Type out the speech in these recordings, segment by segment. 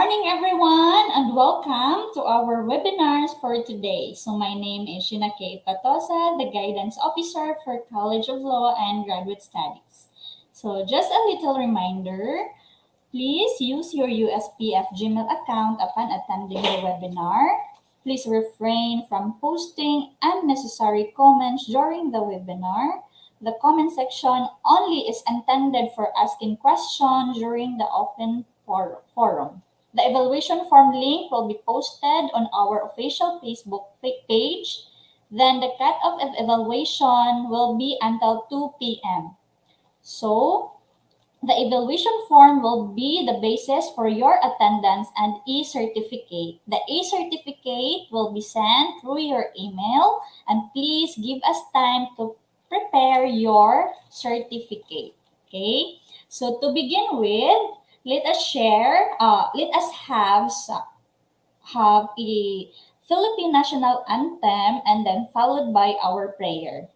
morning, everyone, and welcome to our webinars for today. So, my name is Shina K. Patosa, the Guidance Officer for College of Law and Graduate Studies. So, just a little reminder, please use your USPF Gmail account upon attending the webinar. Please refrain from posting unnecessary comments during the webinar. The comment section only is intended for asking questions during the open forum. The evaluation form link will be posted on our official Facebook page. Then the cutoff of evaluation will be until 2 p.m. So, the evaluation form will be the basis for your attendance and e-certificate. The e-certificate will be sent through your email, and please give us time to prepare your certificate. Okay? So to begin with, let us have a Philippine national anthem and then followed by our prayer.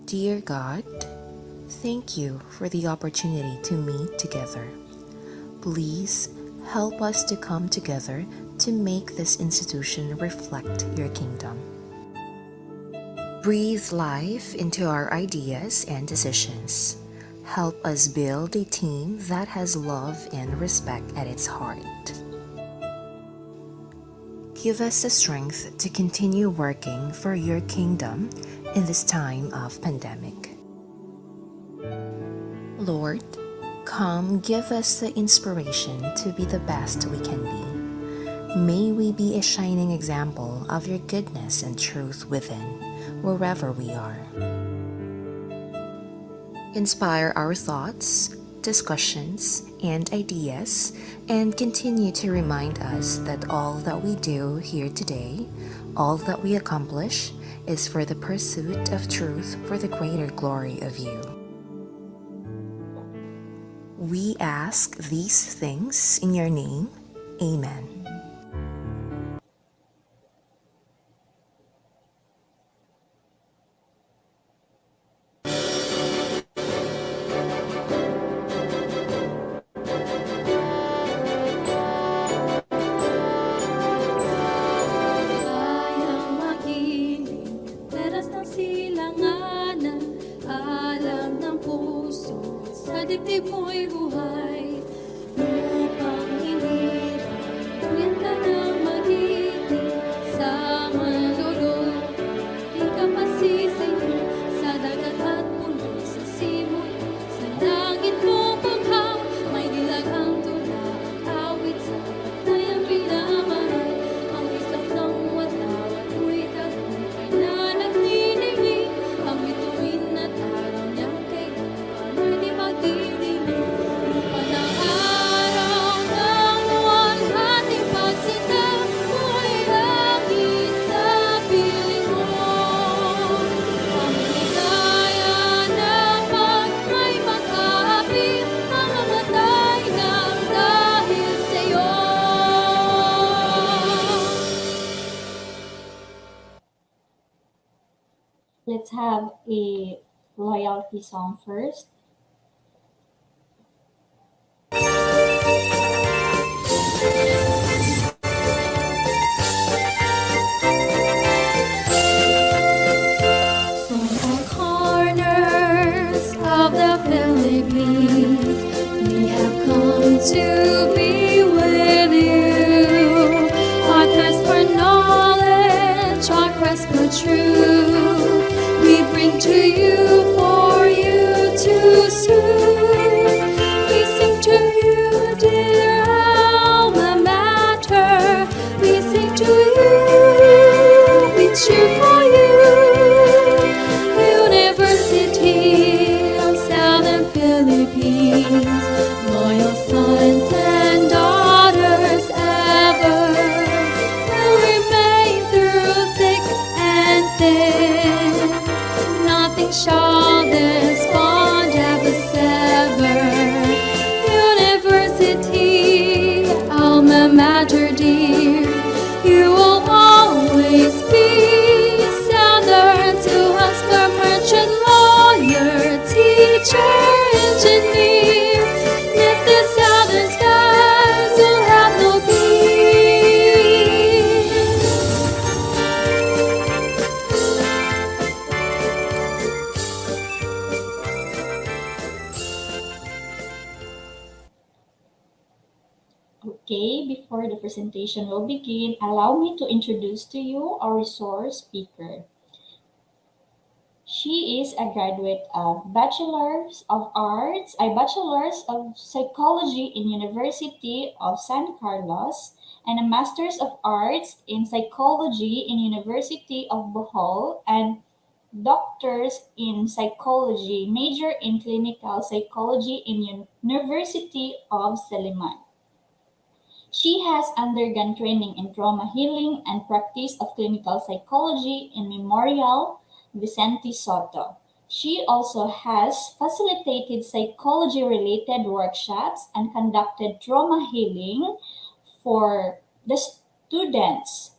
Dear God, thank you for the opportunity to meet together. Please help us to come together to make this institution reflect your kingdom. Breathe life into our ideas and decisions. Help us build a team that has love and respect at its heart. Give us the strength to continue working for your kingdom in this time of pandemic. Lord, come give us the inspiration to be the best we can be. May we be a shining example of your goodness and truth within, wherever we are. Inspire our thoughts, discussions, and ideas, and continue to remind us that all that we do here today, all that we accomplish, is for the pursuit of truth for the greater glory of you. We ask these things in your name. Amen. Dibdib mo'y buhay, lupang hinirang, tuwin ka ng magiging sa malulog. Di ka pasisino sa dagat at puno sa simot, sa langit mo paghaw, may dilag ang tula at awit sa patay ang pinamahal. Ang islap ng wataw at mo'y tagumpay na nagniningning, ang bituin at araw niyang kailan pa'y di magdiling. Lupa ng araw ng luwalhati pagsinta mo'y langit sa piling mo. Ang ligaya na may mag-aapi ang namatay ng dahil sa'yo. Let's have a loyalty song first. From all corners of the Philippines, we have come to be with you. Our thirst for knowledge, our quest for truth, we bring to you for you to soothe. We sing to you, dear alma mater. We sing to you, we cheer for you. University of Southern Philippines, loyal sons and daughters ever will remain through thick and thin. Nothing shall this bond ever sever. University, alma mater dear, you will always be Southern to us for merchant loyalty. presentation will begin, allow me to introduce to you our resource speaker. She is a graduate of Bachelor's of Arts, a Bachelor's of Psychology in University of San Carlos, and a Master's of Arts in Psychology in University of Bohol, and Doctors in Psychology, major in Clinical Psychology in University of Seliman. She has undergone training in trauma healing and practice of clinical psychology in Memorial Vicente Soto. She also has facilitated psychology-related workshops and conducted trauma healing for the students.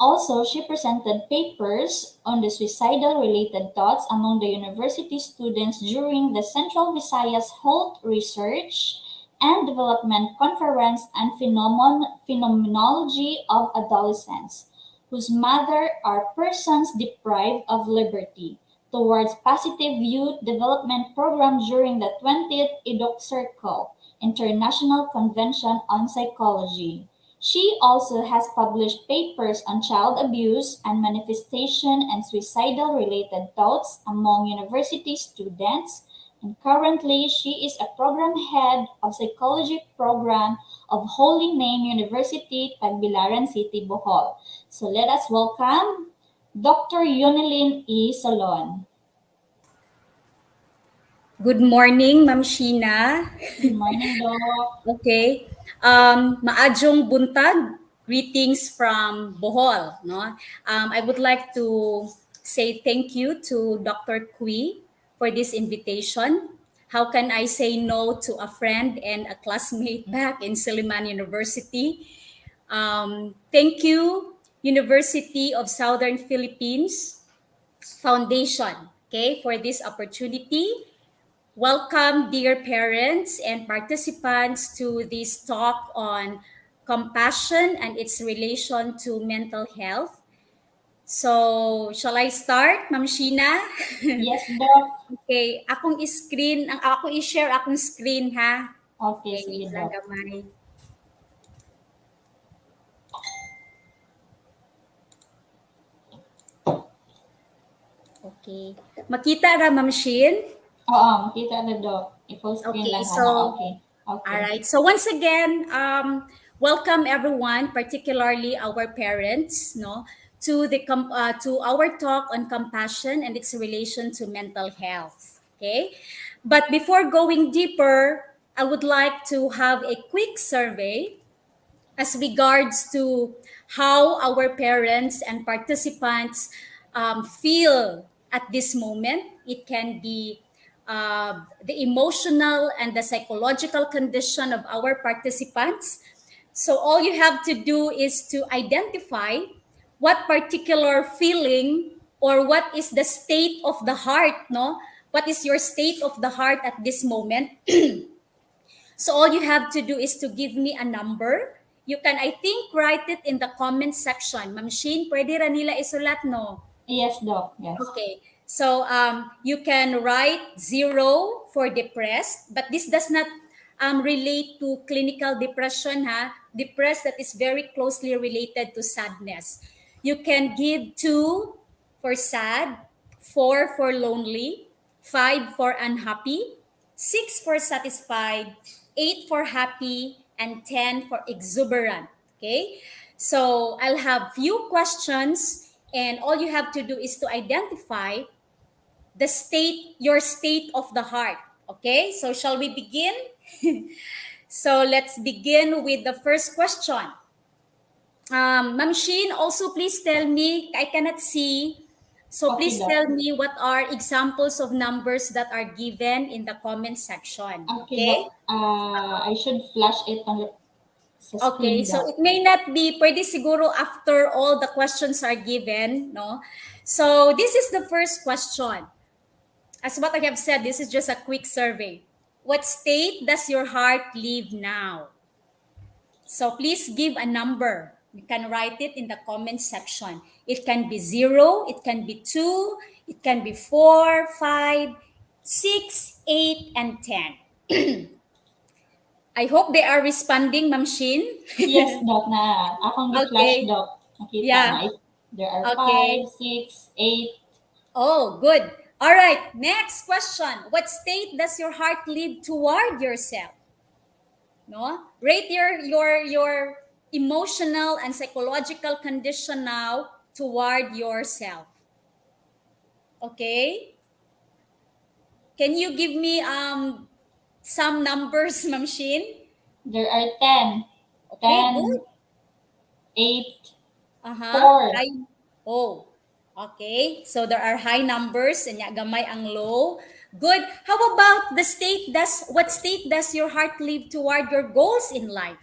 Also, she presented papers on the suicidal-related thoughts among the university students during the Central Visayas Health Research and Development Conference and Phenomenology of Adolescence, whose mother are persons deprived of liberty, towards Positive Youth Development Program during the 20th EDOC Circle, International Convention on Psychology. She also has published papers on child abuse and manifestation and suicidal-related thoughts among university students, and currently she is a program head of psychology program of Holy Name University, Tagbilaran City, Bohol. So let us welcome Dr. Yonelyn E. Salon. Good morning, Ma'am Sheena. Good morning, Doc. Okay. Maadjong buntag. Greetings from Bohol. No? I would like to say thank you to Dr. Kui for this invitation. How can I say no to a friend and a classmate back in Silliman University? Thank you, University of Southern Philippines Foundation, okay, for this opportunity. Welcome, dear parents and participants, to this talk on compassion and its relation to mental health. So, shall I start, Ma'am Sheena? Yes, Doc. Okay, ako i-share akong screen, ha? Okay, Okay, sige, lang Doc. gamay. Okay. Makita ra, Ma'am Sheen? Oo, makita na, Doc. I-full screen Okay, lang. so- Okay. Okay. All right. So once again, welcome everyone, particularly our parents, no, to our talk on compassion and its relation to mental health. Okay, but before going deeper, I would like to have a quick survey as regards to how our parents and participants feel at this moment. It can be the emotional and the psychological condition of our participants. So all you have to do is to identify what particular feeling or what is the state of the heart, no? What is your state of the heart at this moment? So all you have to do is to give me a number. You can, I think, write it in the comment section. Ma'am Sheen, pwede ra nila isulat, no? Yes, Doc. Yes. Okay. So you can write 0 for depressed, but this does not relate to clinical depression, ha? Depressed, that is very closely related to sadness. You can give 2 for sad, 4 for lonely, 5 for unhappy, 6 for satisfied, 8 for happy, and 10 for exuberant. Okay? So I'll have few questions, and all you have to do is to identify your state of the heart. Okay? So shall we begin? So let's begin with the first question. Ma'am Sheen, also please tell me, I cannot see. So Okay, please Doc. tell me what are examples of numbers that are given in the comment section. Okay, Doc. I should flash it on the sa Okay, screen, so Doc. it may not be, pwede siguro after all the questions are given, no? So this is the first question. As what I have said, this is just a quick survey. What state does your heart live now? So please give a number. You can write it in the comment section. It can be 0, it can be 2, it can be 4, 5, 6, 8, and 10. I hope they are responding, Ma'am Shin. Yes, Doc, na akong gi-flash, Okay. Doc. Nakita Yeah. na. There are Okay. 5, 6, 8. Oh, good. All right. Next question. What state does your heart live toward yourself? No? Rate your emotional and psychological condition now toward yourself. Okay? Can you give me some numbers, Ma'am Shin? There are 10. Okay, 10, good. 8, Uh-huh. 4. High. Oh. Okay. So there are high numbers and gamay ang low. Good. How about the state does what state does your heart live toward your goals in life?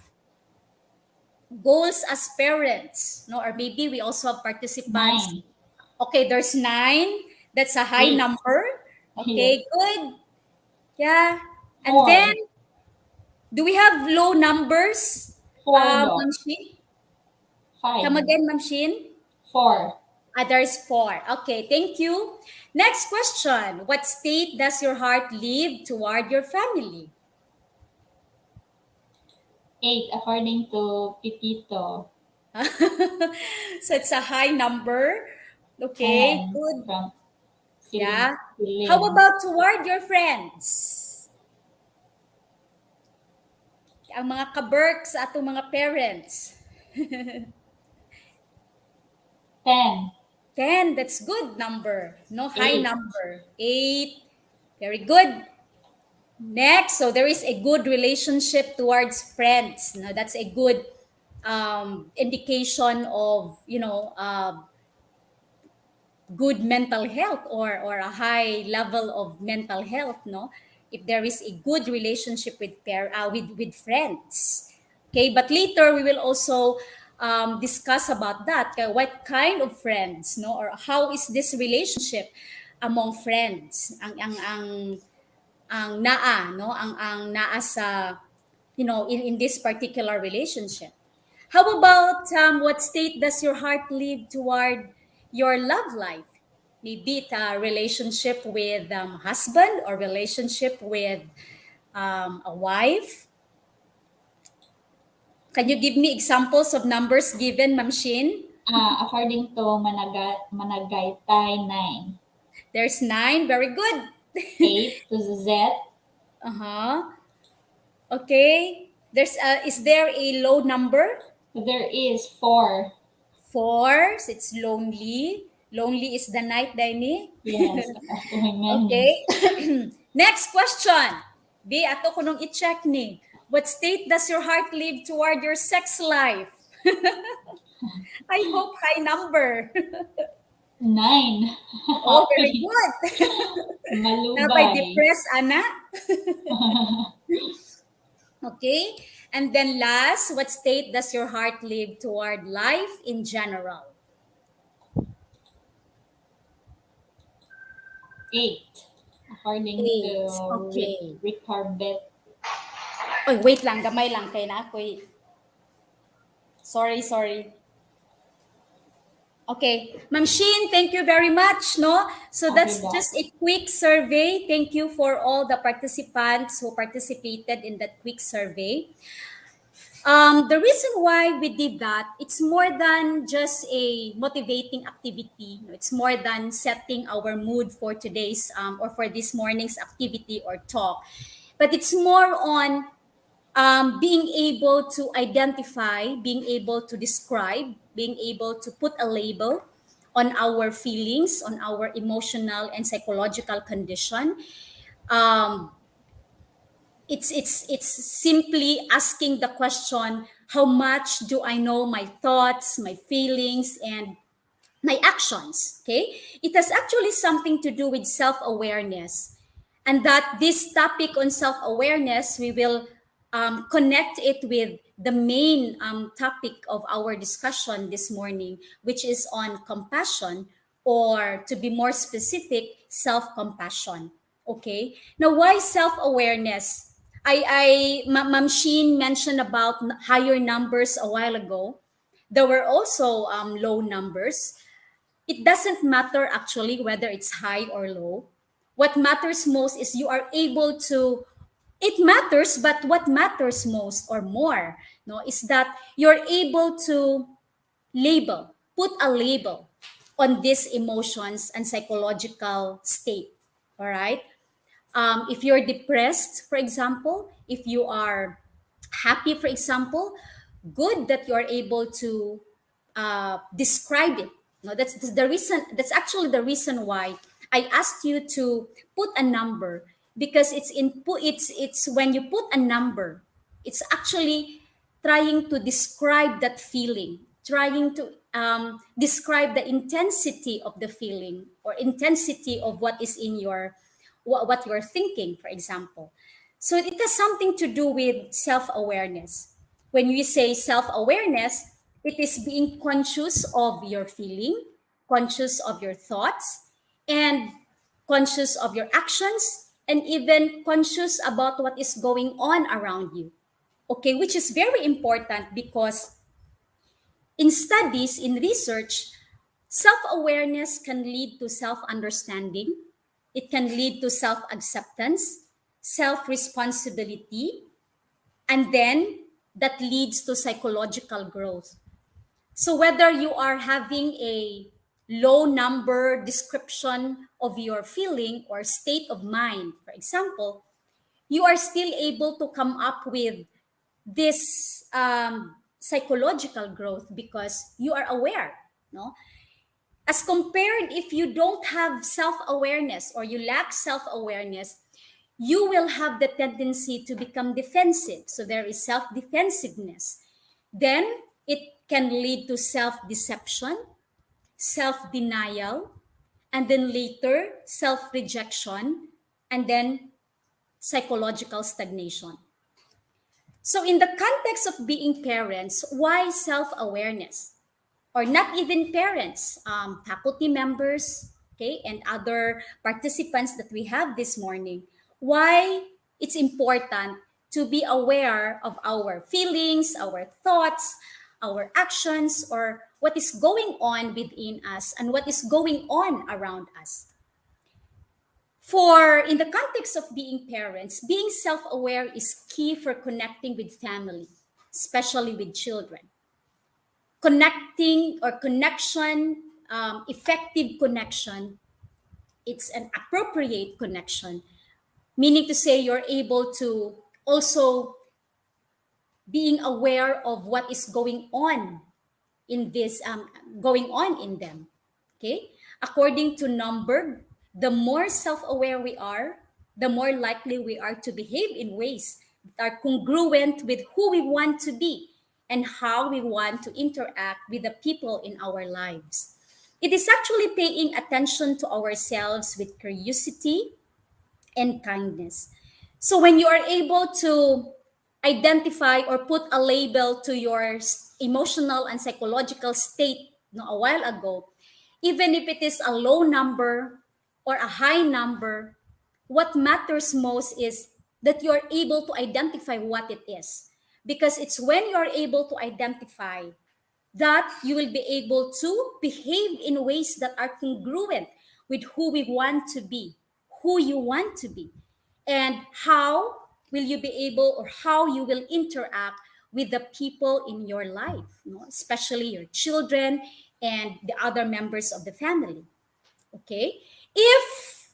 Goals as parents, no? Or maybe we also have participants. 9. Okay, there's 9. That's a high 8. number. Yes. Okay, good. Yeah. And 4. then do we have low numbers? 4, Doc. Ma'am Shin? 5. Come again, Ma'am Shin? 4. There's 4. Okay, thank you. Next question. What state does your heart live toward your family? 8, according to Pitito. So it's a high number. Okay, 10 good. from Yeah. Celine. How about toward your friends? Ang mga kaberks sa atong mga parents. 10. 10, that's good number. No, high 8. number. 8. Very good. Next, so there is a good relationship towards friends. No, that's a good indication of, good mental health or a high level of mental health, no? If there is a good relationship with friends. Okay, but later we will also discuss about that. Okay, what kind of friends, no? Or how is this relationship among friends? Ang naa, no? Ang naa sa, in this particular relationship. How about what state does your heart live toward your love life? Maybe it a relationship with husband or relationship with a wife. Can you give me examples of numbers given, Ma'am Shin? According to Managaytay, 9. There's 9. Very good. 8 to Z. Uh-huh. Okay. Is there a low number? There is 4. 4. So it's lonely. Lonely is the night, Daini. Yes. Okay. Next question. B, ato ko nung i-check ni. What state does your heart live toward your sex life? I hope high number. 9. Oh, very good. Malubay. Nabay depressed, Ana. Okay. And then last, what state does your heart live toward life in general? 8. According 8. to Okay. Rick Corbett. Oy, wait lang. Gamay lang. Kaya na ako. Sorry. Okay. Ma'am Shin, thank you very much. No? So Okay, that's Doc. just a quick survey. Thank you for all the participants who participated in that quick survey. The reason why we did that, it's more than just a motivating activity. It's more than setting our mood for today's or for this morning's activity or talk. But it's more on being able to identify, being able to describe, being able to put a label on our feelings, on our emotional and psychological condition. It's simply asking the question, how much do I know my thoughts, my feelings, and my actions? Okay, it has actually something to do with self-awareness, and that this topic on self-awareness, we will connect it with the main topic of our discussion this morning, which is on compassion, or to be more specific, self-compassion. Okay, now why self-awareness? Ma'am Sheen mentioned about higher numbers a while ago. There were also low numbers. It doesn't matter actually whether it's high or low. What matters most is you are able to It matters, but what matters most or more, no, is that you're able to put a label on these emotions and psychological state. All right. If you're depressed, for example, if you are happy, for example, good that you're able to describe it. No, that's the reason. That's actually the reason why I asked you to put a number, because it's when you put a number, it's actually trying to describe that feeling, trying to describe the intensity of the feeling or intensity of what is in your what you're thinking, for example. So it has something to do with self-awareness. When we say self-awareness, it is being conscious of your feeling, conscious of your thoughts, and conscious of your actions, and even conscious about what is going on around you. Okay, which is very important because in studies, in research, self awareness can lead to self understanding, it can lead to self acceptance, self responsibility, and then that leads to psychological growth. So, whether you are having a low number description of your feeling or state of mind, for example, you are still able to come up with this psychological growth because you are aware, no, as compared if you don't have self-awareness or you lack self-awareness, you will have the tendency to become defensive, so there is self-defensiveness. Then it can lead to self-deception, self-denial, and then later self-rejection, and then psychological stagnation. So, in the context of being parents, why self awareness? Or not even parents, faculty members, okay, and other participants that we have this morning. Why it's important to be aware of our feelings, our thoughts, our actions, or what is going on within us and what is going on around us. For in the context of being parents, being self aware is key for connecting with family, especially with children. Connecting or connection, effective connection, it's an appropriate connection, meaning to say you're able to also being aware of what is going on in this going on in them. Okay, according to Numberg, the more self-aware we are, the more likely we are to behave in ways that are congruent with who we want to be and how we want to interact with the people in our lives. It is actually paying attention to ourselves with curiosity and kindness. So when you are able to identify or put a label to your emotional and psychological state, a while ago, even if it is a low number or a high number, what matters most is that you're able to identify what it is. Because it's when you're able to identify that you will be able to behave in ways that are congruent with who we want to be, who you want to be, and how will you be able or how you will interact with the people in your life, especially your children and the other members of the family. Okay? If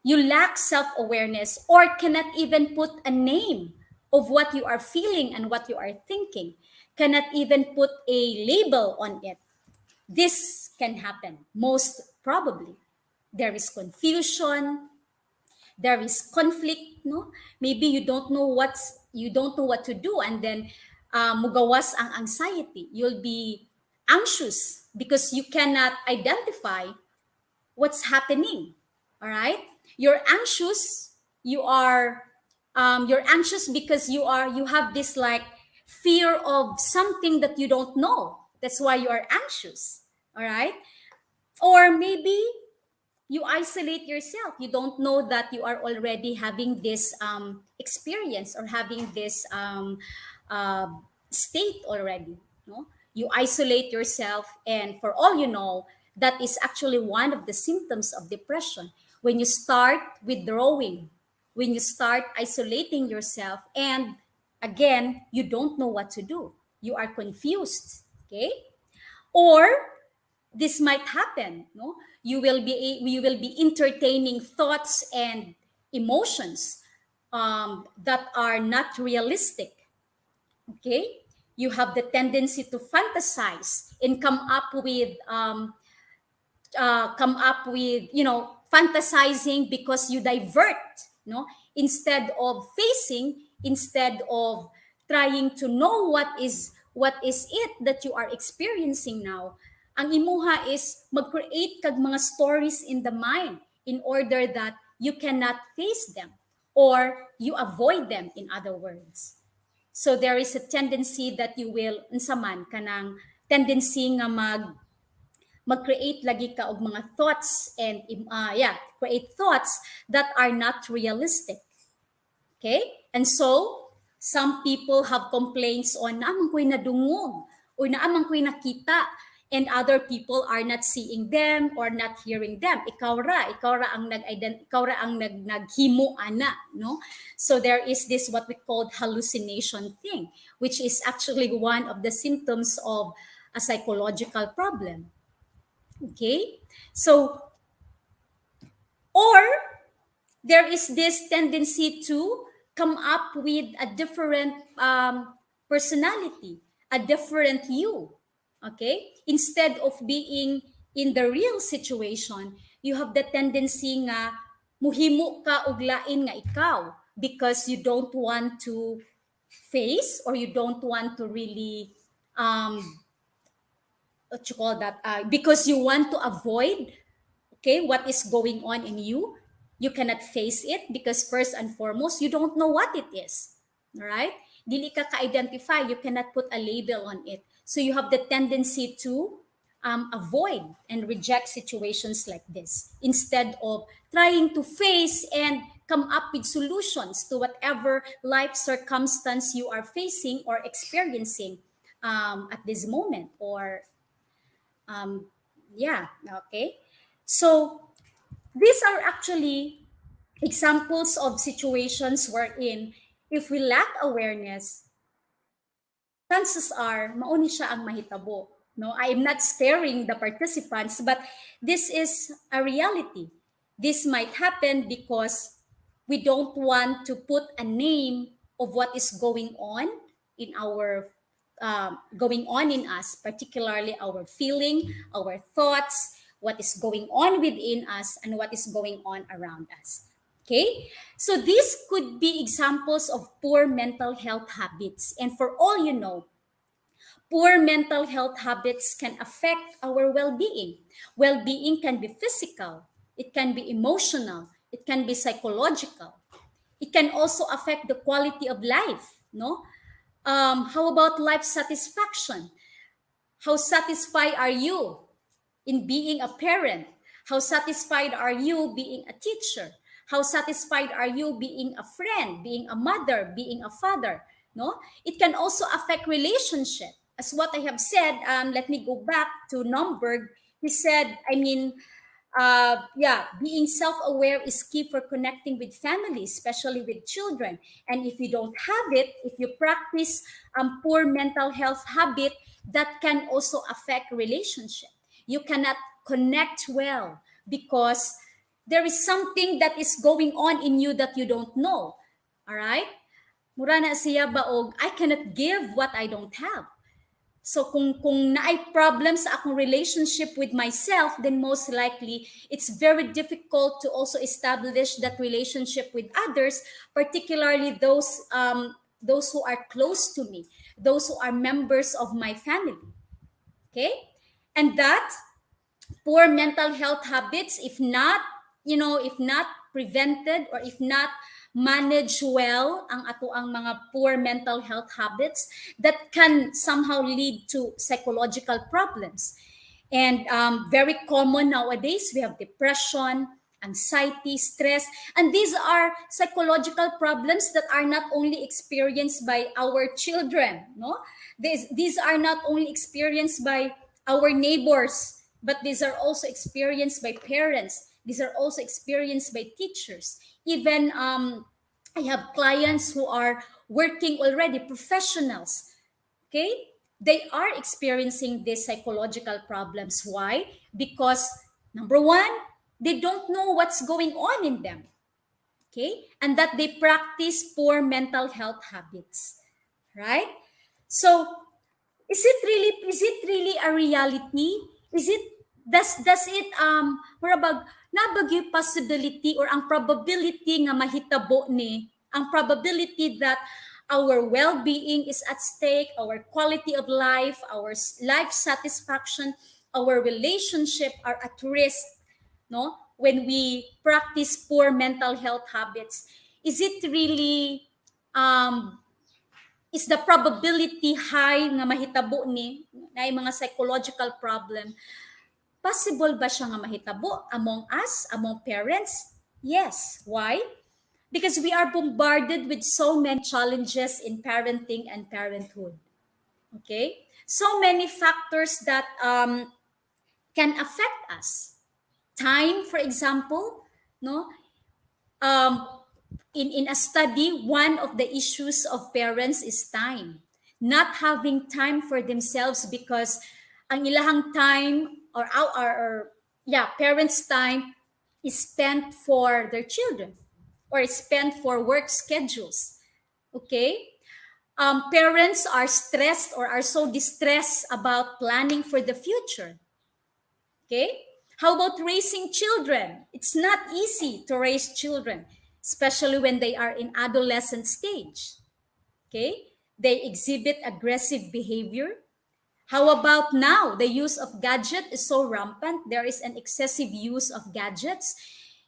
you lack self awareness or cannot even put a name of what you are feeling and what you are thinking, cannot even put a label on it, this can happen most probably. There is confusion, there is conflict, no, maybe you don't know what to do, and then mugawas ang anxiety, you'll be anxious because you cannot identify what's happening. All right, you're anxious, you're anxious because you have this like fear of something that you don't know, that's why you are anxious. All right, or maybe you isolate yourself, you don't know that you are already having this experience or having this uh, state already, no, you isolate yourself, and for all you know, that is actually one of the symptoms of depression, when you start withdrawing, when you start isolating yourself, and again, you don't know what to do. You are confused, okay? Or this might happen, no? You will be entertaining thoughts and emotions that are not realistic, okay? You have the tendency to fantasize and come up with fantasizing, because you divert, no, instead of facing, instead of trying to know what is it that you are experiencing now. Ang imuha is mag-create kag mga stories in the mind in order that you cannot face them, or you avoid them, in other words. So there is a tendency that you will unsa man kanang tendency nga mag-create lagi ka og mga thoughts, and create thoughts that are not realistic. Okay? And so, some people have complaints on naamang ko'y nadungog or naamang ko'y nakita, and other people are not seeing them or not hearing them. Ikaw ra ang naghimo ana, no? So there is this what we call hallucination thing, which is actually one of the symptoms of a psychological problem. Okay? So, or there is this tendency to come up with a different personality, a different you. Okay? Instead of being in the real situation, you have the tendency nga muhimo ka og lain nga ikaw, because you don't want to face, or you don't want to really what you call that, because you want to avoid, okay, what is going on in you. You cannot face it because first and foremost, you don't know what it is. All right? Dili ka ka-identify, you cannot put a label on it. So you have the tendency to avoid and reject situations like this, instead of trying to face and come up with solutions to whatever life circumstance you are facing or experiencing at this moment. Or okay. So these are actually examples of situations wherein if we lack awareness, chances are mauni siya ang mahitabo. No, I am not sparing the participants, but this is a reality. This might happen because we don't want to put a name of what is going on in us, particularly our feeling, our thoughts, what is going on within us, and what is going on around us. Okay? So these could be examples of poor mental health habits. And for all you know, poor mental health habits can affect our well-being. Well-being can be physical, it can be emotional, it can be psychological. It can also affect the quality of life, no? How about life satisfaction? How satisfied are you in being a parent? How satisfied are you being a teacher? How satisfied are you being a friend, being a mother, being a father? No, it can also affect relationship. As what I have said, let me go back to Nomberg. He said, being self-aware is key for connecting with family, especially with children. And if you don't have it, if you practice poor mental health habit, that can also affect relationship. You cannot connect well because there is something that is going on in you that you don't know. All right? Mura na siya baog, I cannot give what I don't have. So kung naay problems sa akong relationship with myself, then most likely it's very difficult to also establish that relationship with others, particularly those who are close to me, those who are members of my family. Okay? And that poor mental health habits, if not prevented, or if not manage well ang mga poor mental health habits, that can somehow lead to psychological problems. And very common nowadays, we have depression, anxiety, stress, and these are psychological problems that are not only experienced by our children, no? These are not only experienced by our neighbors, but these are also experienced by parents. These are also experienced by teachers. even I have clients who are working already, professionals. Okay, they are experiencing these psychological problems. Why? Because number one, they don't know what's going on in them. Okay, and that they practice poor mental health habits, right? So is it really a reality? Is it does it marabag nabag yung possibility or ang probability nga mahitabo ni ang probability that our well-being is at stake, our quality of life, our life satisfaction, our relationship are at risk, no, when we practice poor mental health habits. Is it really is the probability high nga mahitabo ni na mga psychological problem? Possible ba siya nga mahitabo among us, among parents? Yes. Why? Because we are bombarded with so many challenges in parenting and parenthood. Okay? So many factors that can affect us. Time, for example, no? In a study, one of the issues of parents is time. Not having time for themselves because ang ilahang time parents' time is spent for their children or is spent for work schedules. Okay? Parents are stressed or are so distressed about planning for the future. Okay? How about raising children? It's not easy to raise children, especially when they are in adolescent stage. Okay? They exhibit aggressive behavior. How about now? The use of gadget is so rampant. There is an excessive use of gadgets.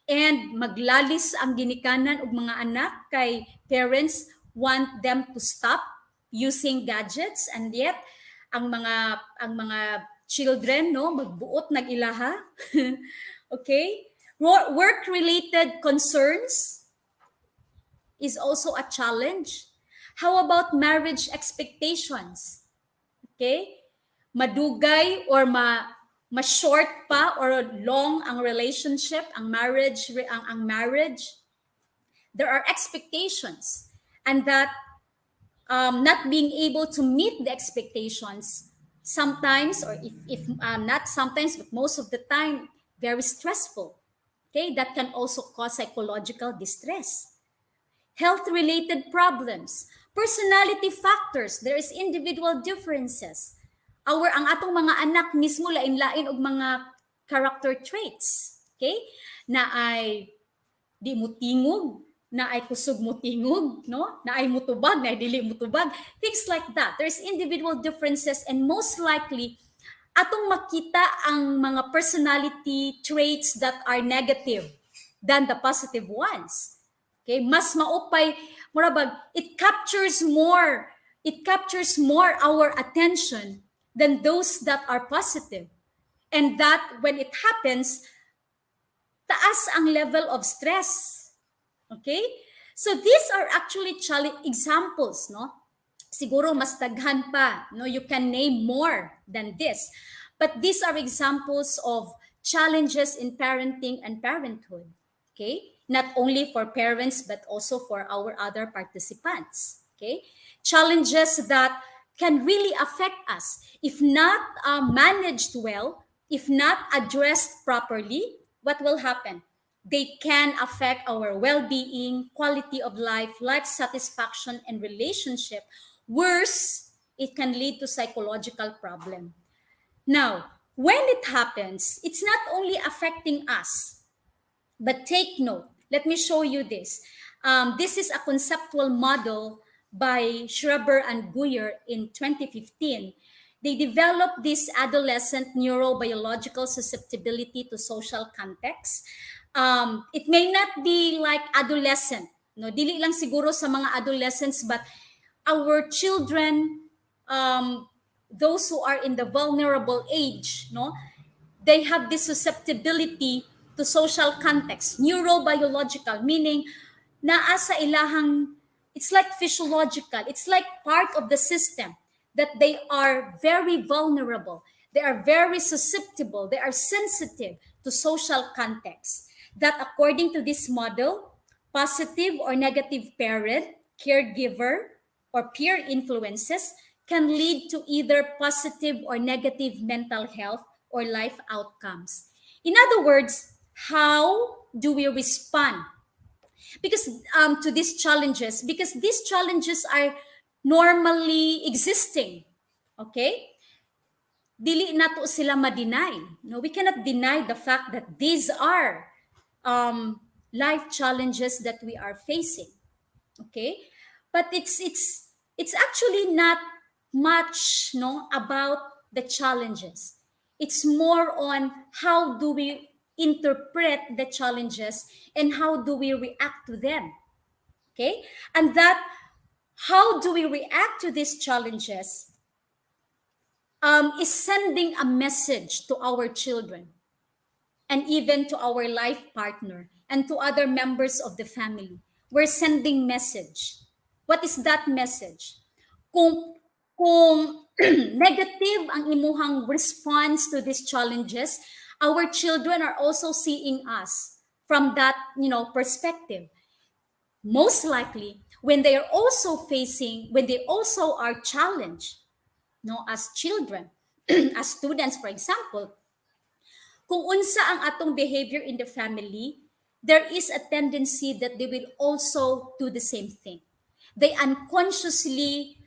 And maglalis ang ginikanan og mga anak kay parents want them to stop using gadgets, and yet ang mga children no magbuot nag-ilaha. Okay? Work related concerns is also a challenge. How about marriage expectations? Okay? Madugay or ma-short pa or long ang relationship, ang marriage. There are expectations, and that not being able to meet the expectations sometimes, or if not sometimes, but most of the time, very stressful. Okay, that can also cause psychological distress. Health-related problems, personality factors. There is individual differences. Ang atong mga anak mismo lain-lain og mga character traits. Okay, na ay di mo tingog, na ay kusog mo tingog, no? Na ay mutubag, na ay dili mutubag. Things like that. There's individual differences, and most likely atong makita ang mga personality traits that are negative than the positive ones. Okay, mas maupay murabag it captures more our attention than those that are positive. And that when it happens, taas ang level of stress. Okay? So these are actually examples, no? Siguro mas daghan pa, no? You can name more than this. But these are examples of challenges in parenting and parenthood. Okay? Not only for parents, but also for our other participants. Okay? Challenges that can really affect us if not managed well, if not addressed properly. What will happen? They can affect our well-being, quality of life, life satisfaction, and relationship. Worse, it can lead to psychological problem. Now, when it happens, it's not only affecting us, but take note. Let me show you this. This is a conceptual model by Schreber and Guyer in 2015. They developed this adolescent neurobiological susceptibility to social context. It may not be like adolescent, no? Dili lang siguro sa mga adolescents, but our children, those who are in the vulnerable age, no? They have this susceptibility to social context, neurobiological, meaning naa sa ilahang, it's like physiological, it's like part of the system that they are very vulnerable, they are very susceptible, they are sensitive to social context. That according to this model, positive or negative parent, caregiver, or peer influences can lead to either positive or negative mental health or life outcomes. In other words, how do we respond because to these challenges? Because these challenges are normally existing. Okay, dili nato sila ma-deny. No, we cannot deny the fact that these are life challenges that we are facing. Okay, but it's actually not much no about the challenges. It's more on how do we interpret the challenges and how do we react to them. Okay, and that how do we react to these challenges is sending a message to our children and even to our life partner and to other members of the family. We're sending message. What is that message? Kung negative ang imuhang response to these challenges, our children are also seeing us from that, perspective. Most likely, when they are also facing, when they also are challenged, as children, as students, for example, kung unsa ang atong behavior in the family, there is a tendency that they will also do the same thing. They unconsciously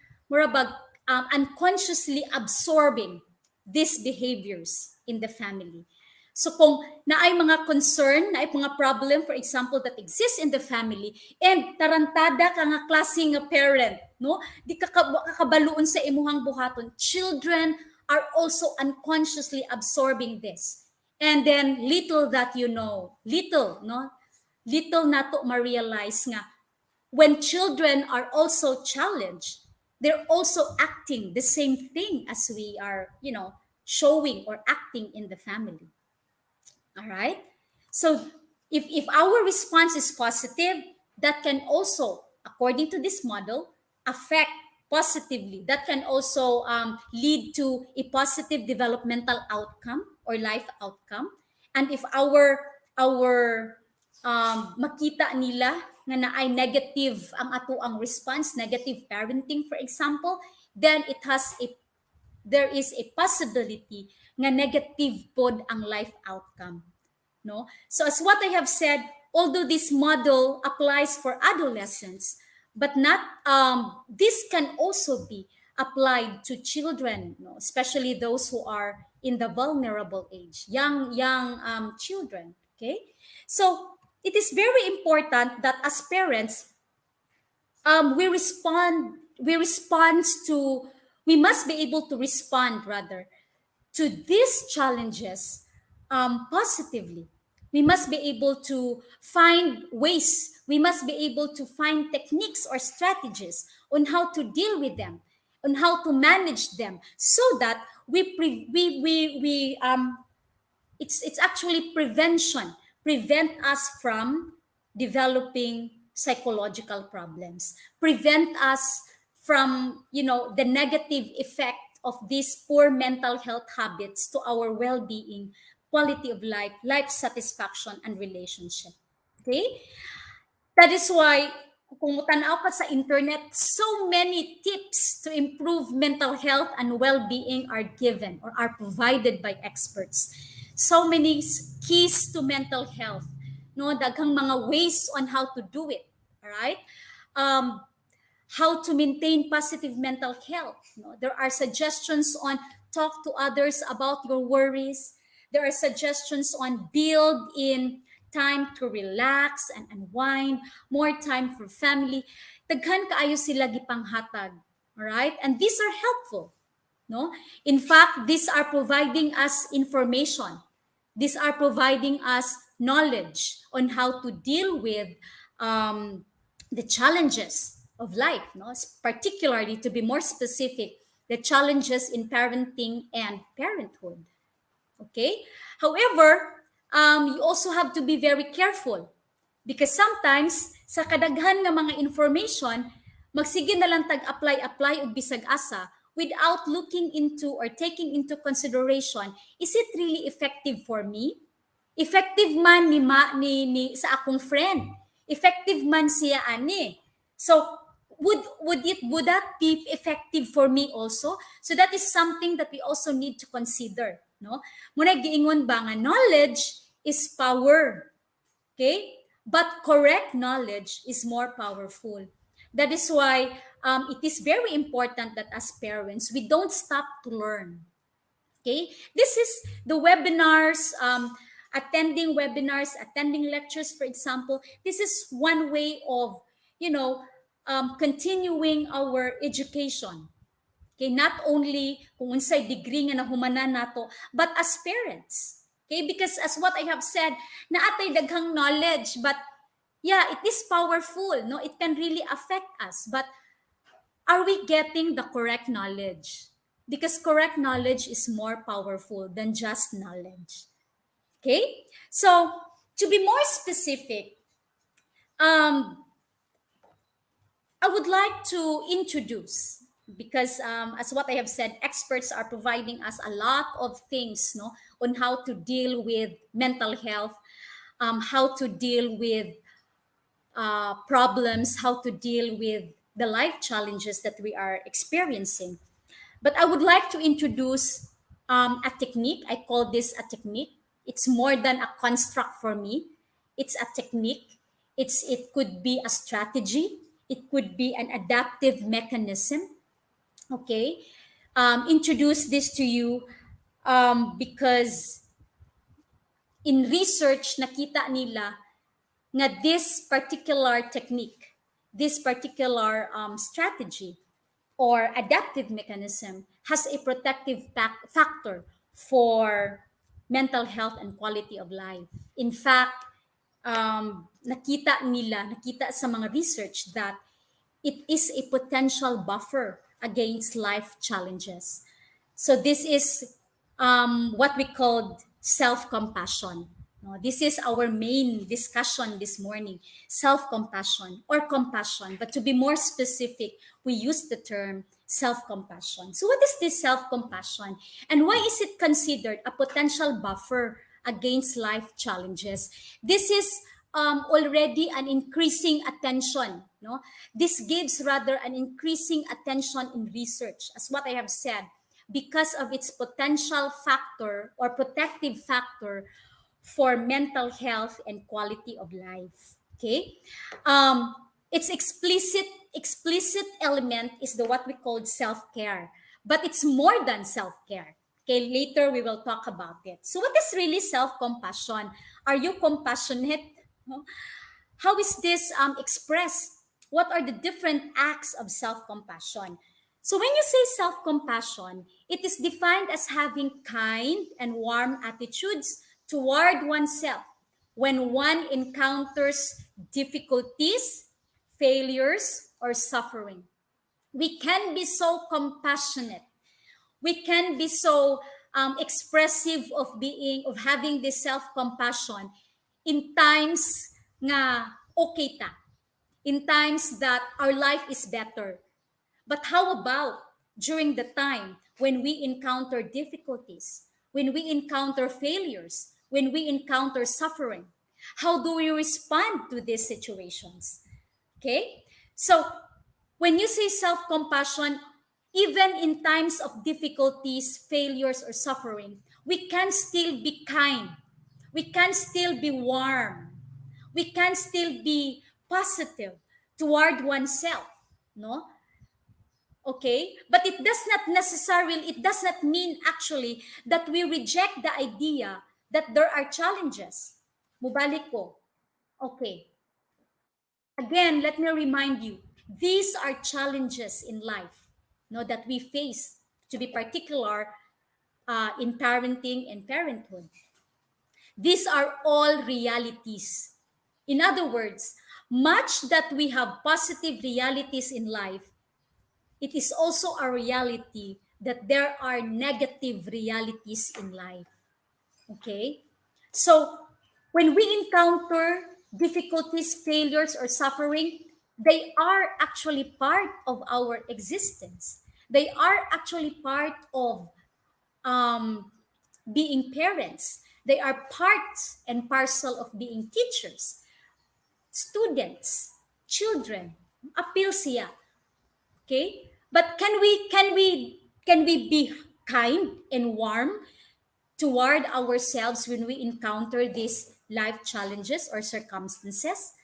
absorbing these behaviors in the family. So kung naay mga concern, naay mga problem, for example, that exists in the family, and tarantada ka nga klaseng nga parent, no? Di ka kakabaluon sa imuhang buhaton. Children are also unconsciously absorbing this. And then little that you know, little nato ma-realize nga when children are also challenged, they're also acting the same thing as we are, showing or acting in the family. All right. So if our response is positive, that can also, according to this model, affect positively. That can also lead to a positive developmental outcome or life outcome. And if our makita nila nga naay negative ang ato ang response, negative parenting, for example, then there is a possibility nga negative pod ang life outcome. No? So as what I have said, although this model applies for adolescents, but not this can also be applied to children, especially those who are in the vulnerable age, young children. Okay, so it is very important that as parents, we must be able to respond rather to these challenges positively. We must be able to find ways. We must be able to find techniques or strategies on how to deal with them, on how to manage them, so that it's actually prevent us from developing psychological problems, prevent us from the negative effect of these poor mental health habits to our well-being, quality of life, life satisfaction, and relationship. Okay? That is why kung tanaw ka sa internet, so many tips to improve mental health and well-being are given or are provided by experts. So many keys to mental health, daghang mga ways on how to do it. All right? How to maintain positive mental health. There are suggestions on talk to others about your worries. There are suggestions on build in time to relax and unwind, more time for family. Daghan kaayo sila gipanghatag. All right? And these are helpful. No? In fact, these are providing us information. These are providing us knowledge on how to deal with the challenges of life, particularly, to be more specific, the challenges in parenting and parenthood. Okay? However, you also have to be very careful because sometimes sa kadaghan nga mga information, magsige na lang tag-apply og bisag asa without looking into or taking into consideration, is it really effective for me? Effective man ni sa akong friend? Effective man siya ani. So would that be effective for me also? So that is something that we also need to consider, no? Muna giingon ba nga knowledge is power. Okay? But correct knowledge is more powerful. That is why it is very important that as parents, we don't stop to learn. Okay? This is the webinars, attending webinars, attending lectures, for example. This is one way of, continuing our education. Okay, not only kung unsay degree nga nahumanan nato, but as parents. Okay, because as what I have said, naatay daghang knowledge, but yeah, it is powerful, no? It can really affect us, but are we getting the correct knowledge? Because correct knowledge is more powerful than just knowledge. Okay? So, to be more specific, um, I would like to introduce, because as what I have said, experts are providing us a lot of things, no, on how to deal with mental health, how to deal with problems, how to deal with the life challenges that we are experiencing. But I would like to introduce a technique. I call this a technique. It's more than a construct for me. It's a technique. It could be a strategy. It could be an adaptive mechanism. Okay, introduce this to you because in research nakita nila nga this particular technique, this particular strategy or adaptive mechanism has a protective factor for mental health and quality of life. In fact, nakita sa mga research that it is a potential buffer against life challenges. So this is what we called self-compassion. No, this is our main discussion this morning, self-compassion or compassion. But to be more specific, we use the term self-compassion. So what is this self-compassion? And why is it considered a potential buffer against life challenges? This is already an increasing attention. No? This gives rather an increasing attention in research, as what I have said, because of its potential factor or protective factor for mental health and quality of life. Okay, its explicit element is the what we call self-care, but it's more than self-care. Okay, later we will talk about it. So what is really self-compassion? Are you compassionate? How is this expressed? What are the different acts of self-compassion? So when you say self-compassion, it is defined as having kind and warm attitudes toward oneself when one encounters difficulties, failures, or suffering. We can be so compassionate. We can be so expressive of having this self-compassion in times nga okay ta, in times that our life is better. But how about during the time when we encounter difficulties, when we encounter failures, when we encounter suffering? How do we respond to these situations? Okay? So, when you say self compassion, even in times of difficulties, failures, or suffering, we can still be kind. We can still be warm. We can still be positive toward oneself. No? Okay, but it does not mean actually that we reject the idea that there are challenges. Mubalik ko. Okay, again, let me remind you, these are challenges in life, no, that we face, to be particular in parenting and parenthood. These are all realities. In other words, much that we have positive realities in life, it is also a reality that there are negative realities in life. Okay? So, when we encounter difficulties, failures, or suffering, they are actually part of our existence. They are actually part of being parents. They are part and parcel of being teachers. students, children. Appeal siya. Okay? But can we be kind and warm toward ourselves when we encounter these life challenges or circumstances?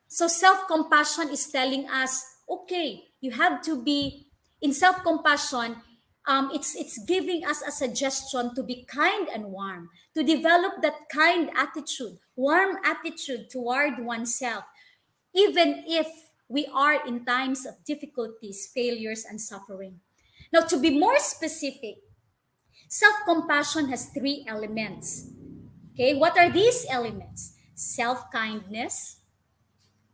So self-compassion is telling us, okay, you have to be in self-compassion. It's giving us a suggestion to be kind and warm, to develop that kind attitude, warm attitude toward oneself, even if we are in times of difficulties, failures, and suffering. Now, to be more specific, self-compassion has three elements. Okay, what are these elements? Self-kindness,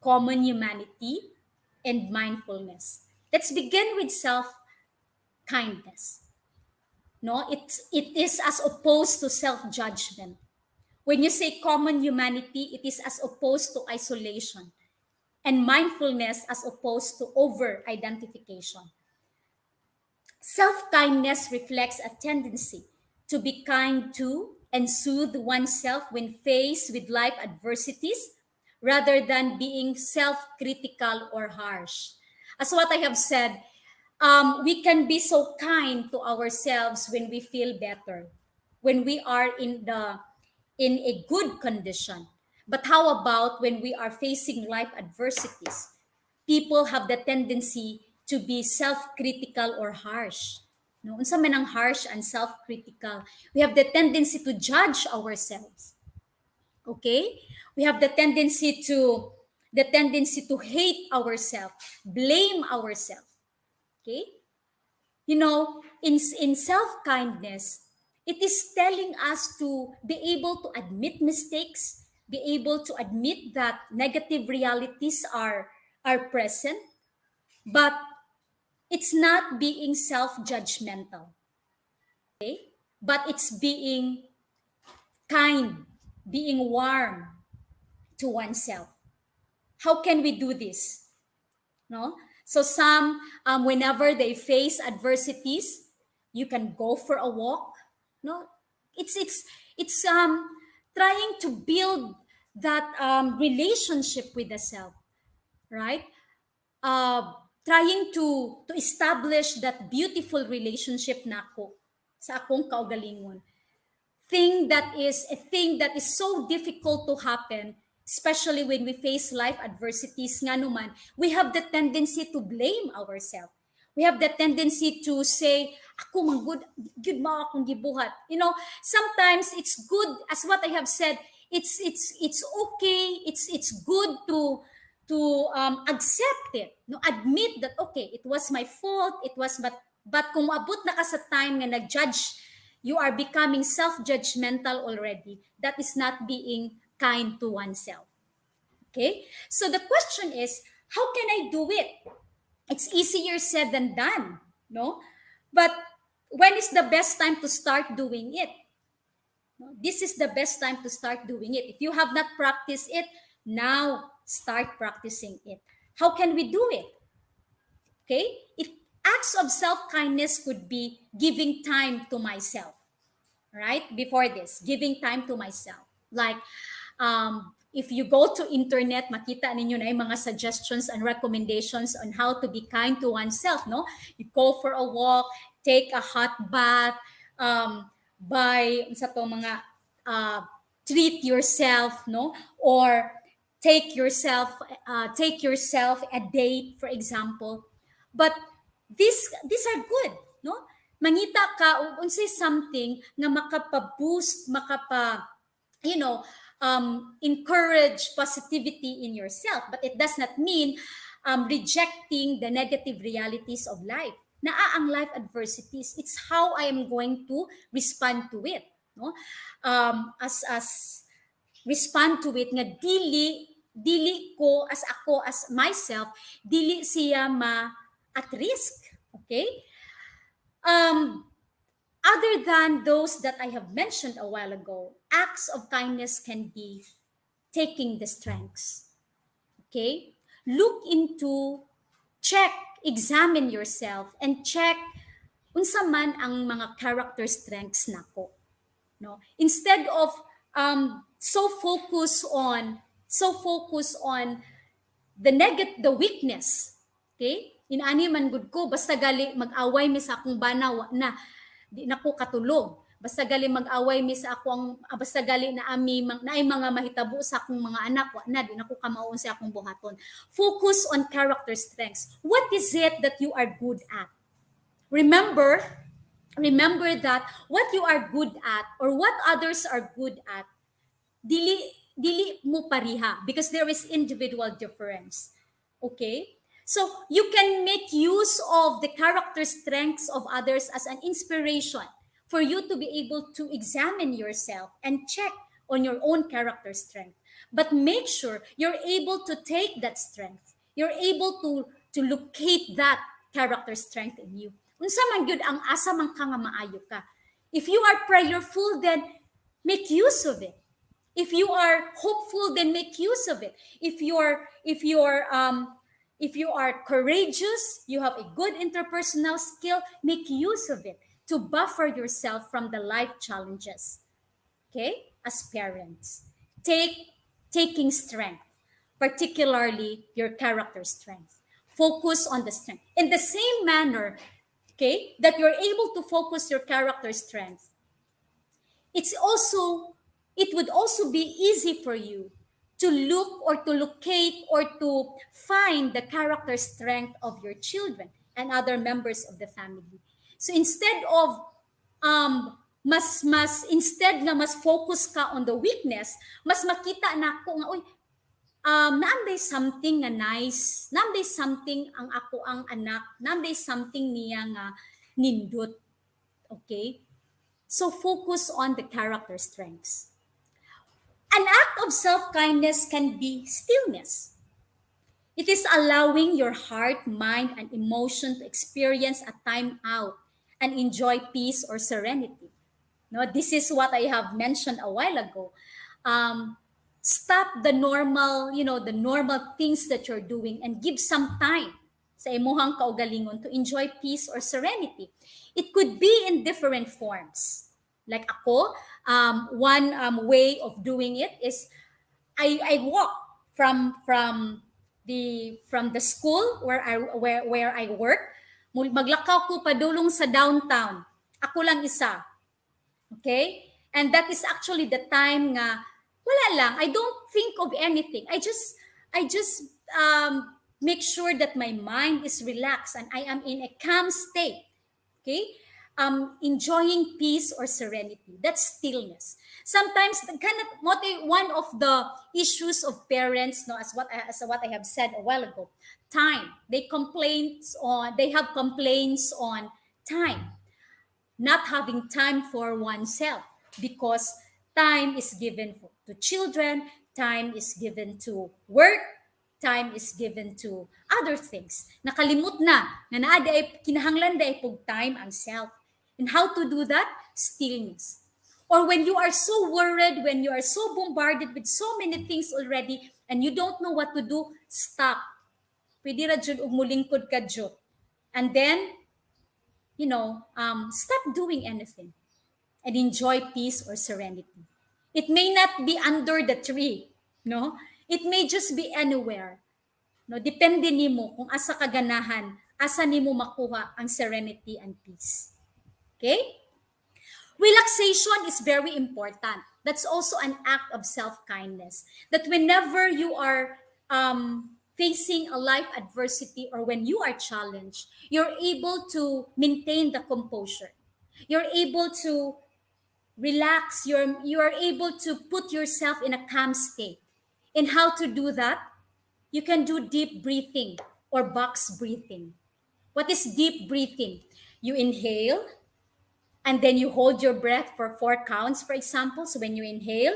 common humanity, and mindfulness. Let's begin with self-kindness. No, it is as opposed to self-judgment. When you say common humanity, it is as opposed to isolation, and mindfulness as opposed to over-identification. Self-kindness reflects a tendency to be kind to and soothe oneself when faced with life adversities rather than being self-critical or harsh. As what I have said, we can be so kind to ourselves when we feel better, when we are in a good condition. But how about when we are facing life adversities? People have the tendency to be self-critical or harsh. No, unsa man ang harsh and self-critical. We have the tendency to judge ourselves. Okay? We have the tendency to hate ourselves, blame ourselves. Okay? You know, in self-kindness, it is telling us to be able to admit mistakes, be able to admit that negative realities are present, but it's not being self-judgmental. Okay? But it's being kind, being warm to oneself. How can we do this? No? So some, whenever they face adversities, you can go for a walk. No, it's trying to build that relationship with the self, right? Trying to establish that beautiful relationship nako sa akong kaugalingon. A thing that is so difficult to happen, especially when we face life adversities nga naman, we have the tendency to blame ourselves. We have the tendency to say, ako man good mo akong gibuhat. You know, sometimes it's good, as what I have said, it's okay, it's good to accept it, no, admit that okay, it was my fault, it was, but kung abot na ka sa time nga nag-judge, you are becoming self-judgmental already. That is not being kind to oneself. Okay? So the question is, how can I do it? It's easier said than done, no? But when is the best time to start doing it? No? This is the best time to start doing it. If you have not practiced it, now start practicing it. How can we do it? Okay? Acts of self-kindness could be giving time to myself. Right? Before this, giving time to myself. Like, if you go to internet, makita ninyo na yung mga suggestions and recommendations on how to be kind to oneself, no? You go for a walk, take a hot bath, buy sa to mga treat yourself, no? Or take yourself a date, for example. But these are good, no? Mangita ka og unsay something nga makapa-boost, encourage positivity in yourself. But it does not mean rejecting the negative realities of life. Naa ang life adversities. It's how I am going to respond to it. No? As respond to it nga dili ko as ako, as myself, dili siya at risk. Okay? Other than those that I have mentioned a while ago, acts of kindness can be taking the strengths. Okay? Look into, check, examine yourself, and check unsa man ang mga character strengths nako. No? Instead of so focus on so focus on the weakness. Okay? Inani man gud ko basta gali mag-away mi sa akong banaw na di na ko katulog. Basta gali mag-away mi sa akong basta gali na ami na ay mga mahitabo sa akong mga anak wa na di na ko kamaon sa akong buhaton. Focus on character strengths. What is it that you are good at? Remember that what you are good at or what others are good at, dili mo pariha because there is individual difference. Okay? So you can make use of the character strengths of others as an inspiration for you to be able to examine yourself and check on your own character strength. But make sure you're able to take that strength. You're able to locate that character strength in you. Unsa man gyud ang asa man ka nga maayo ka. If you are prayerful, then make use of it. If you are hopeful, then make use of it. If you are courageous, you have a good interpersonal skill, make use of it to buffer yourself from the life challenges. Okay? As parents, taking strength, particularly your character strength. Focus on the strength. In the same manner, okay, that you're able to focus your character strength, it would also be easy for you to look or to locate or to find the character strength of your children and other members of the family. So instead of instead nga mas focus ka on the weakness, mas makita na ko nga oy naanday something nga nice, naanday something ang ako ang anak, naanday something niya nga nindot. Okay? So focus on the character strengths. An act of self-kindness can be stillness. It is allowing your heart, mind, and emotion to experience a time out and enjoy peace or serenity. No, this is what I have mentioned a while ago. Stop the normal things that you're doing and give some time sa imuhang kaugalingon to enjoy peace or serenity. It could be in different forms. Like ako, one way of doing it is I walk from the school where I work. Maglakaw ko padulong sa downtown. Ako lang isa. Okay? And that is actually the time nga wala lang. I don't think of anything. I just make sure that my mind is relaxed and I am in a calm state. Okay? Enjoying peace or serenity. That's stillness. Sometimes one of the issues of parents, no, as what I have said a while ago, time. They have complaints on time. Not having time for oneself because time is given to children, time is given to work, time is given to other things. Nakalimot na naada ay kinahanglan da pug time ang self. And how to do that? Stillness. Or when you are so worried, when you are so bombarded with so many things already and you don't know what to do, stop. Pwede ra jud og mulingkod ka jud. And then, stop doing anything and enjoy peace or serenity. It may not be under the tree, no? It may just be anywhere. No, depende nimo kung asa ka ganahan, asa nimo makuha ang serenity and peace. Okay? Relaxation is very important. That's also an act of self-kindness. That whenever you are facing a life adversity or when you are challenged, you're able to maintain the composure. You're able to relax. You are able to put yourself in a calm state. And how to do that? You can do deep breathing or box breathing. What is deep breathing? You inhale, and then you hold your breath for 4 counts, for example. So when you inhale,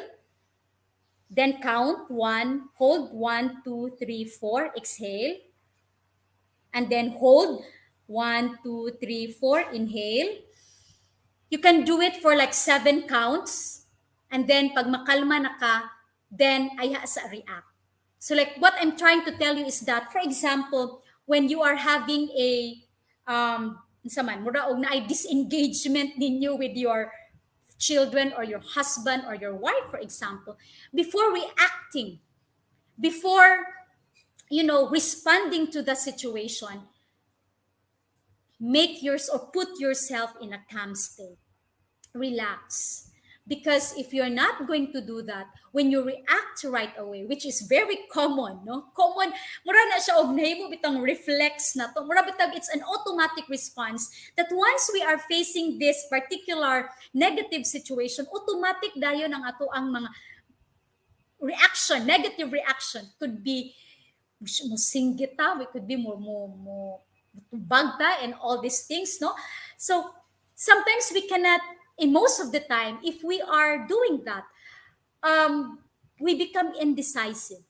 then count 1, hold 1, 2, 3, 4, exhale. And then hold 1, 2, 3, 4, inhale. You can do it for like 7 counts. And then pag makalma na ka, then ayaha sa react. So like what I'm trying to tell you is that, for example, when you are having a mura og na ay disengagement ninyo with your children or your husband or your wife, for example, before reacting, before, responding to the situation, make yours or put yourself in a calm state. Relax. Because if you're not going to do that, when you react right away, which is very common, no? Common, mura na siya og nahimo bitang reflex na to. Mura bitang it's an automatic response that once we are facing this particular negative situation, automatic dayon ang ato ang mga reaction, negative reaction could be musinggita, we could be mo bagta and all these things, no? So sometimes we cannot, in most of the time, if we are doing that, we become indecisive.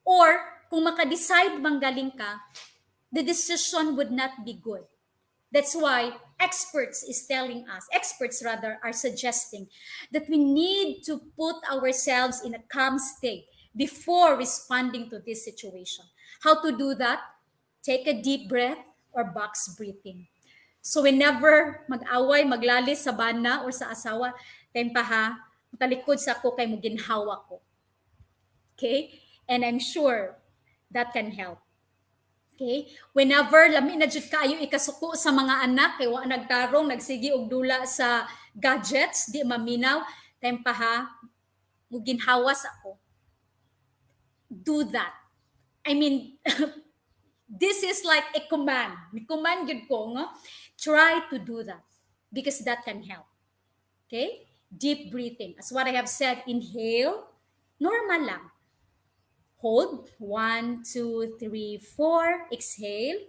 Or kung makadecide manggaling ka, the decision would not be good. That's why experts are suggesting that we need to put ourselves in a calm state before responding to this situation. How to do that? Take a deep breath or box breathing. So whenever mag-away, maglalis sa bana or sa asawa, tempa ha, talikod sa ako kay mo ginhawa ko. Okay? And I'm sure that can help. Okay? Whenever lami na jud kayo ikasuko sa mga anak kay wa nagtarong, nagsigi og dula sa gadgets, di maminaw, tempa ha, mo ginhawa sa ako. Do that. I mean, this is like a command. May command yun ko, no? Try to do that because that can help. Okay? Deep breathing. As what I have said, inhale, normal lang. Hold, 1, 2, 3, 4, exhale.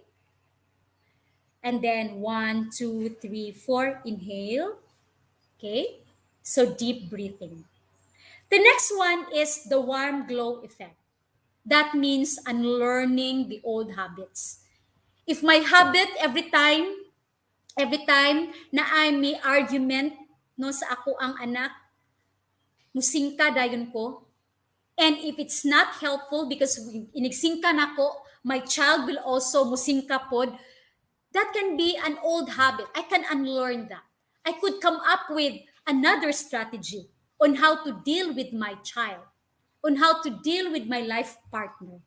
And then 1, 2, 3, 4, inhale. Okay? So deep breathing. The next one is the warm glow effect. That means unlearning the old habits. If my habit every time na ay may argument no sa ako ang anak, musingka dayon ko. And if it's not helpful because inigsingka nako, my child will also musingka pod. That can be an old habit. I can unlearn that. I could come up with another strategy on how to deal with my child, on how to deal with my life partner.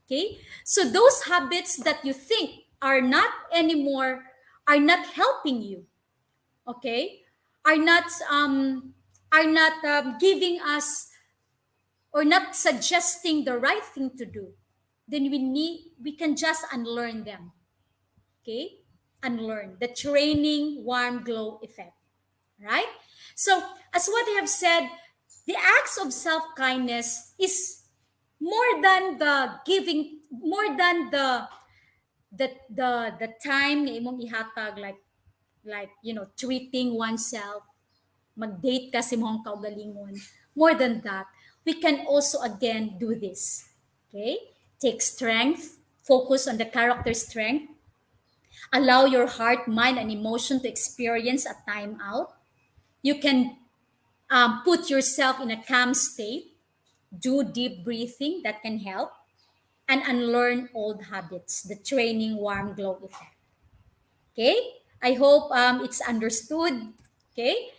Okay? So those habits that you think are not helping you, okay, are not giving us or not suggesting the right thing to do, then we can just unlearn them. Okay? Unlearn the training warm glow effect. Right? So as what I have said, the acts of self-kindness is more than the giving, more than the time nga imong ihatag like treating oneself, mag-date ka si mong kaugalingon. More than that, we can also again do this. Okay? Take strength, focus on the character strength. Allow your heart, mind, and emotion to experience a time out. You can put yourself in a calm state. Do deep breathing, that can help. And unlearn old habits, the training warm glow effect. Okay? I hope it's understood. Okay?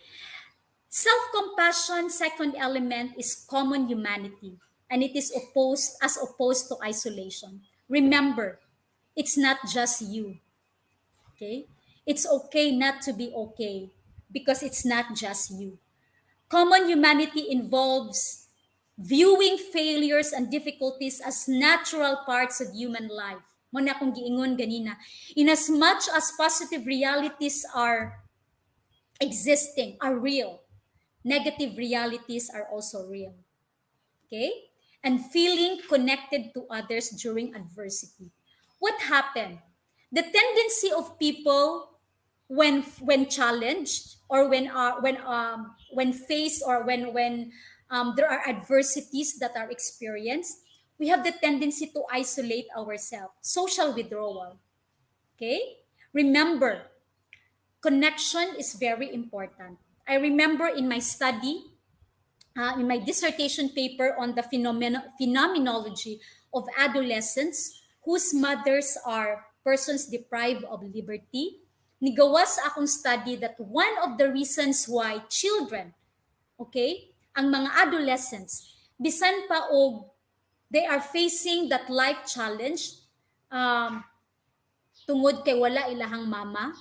Self-compassion, second element, is common humanity, and it is opposed to isolation. Remember, it's not just you. Okay? It's okay not to be okay because it's not just you. Common humanity involves viewing failures and difficulties as natural parts of human life. Muna akong giingon ganina. In as much as positive realities are existing, are real, negative realities are also real. Okay? And feeling connected to others during adversity. What happened? The tendency of people when challenged or when faced or when there are adversities that are experienced, we have the tendency to isolate ourselves, social withdrawal. Okay? Remember, connection is very important. I remember in my study, in my dissertation paper on the phenomenology of adolescents whose mothers are persons deprived of liberty, nigawas akong study that one of the reasons why children, okay, ang mga adolescents, bisan pa og They are facing that life challenge um, tungod kay wala ilahang mama,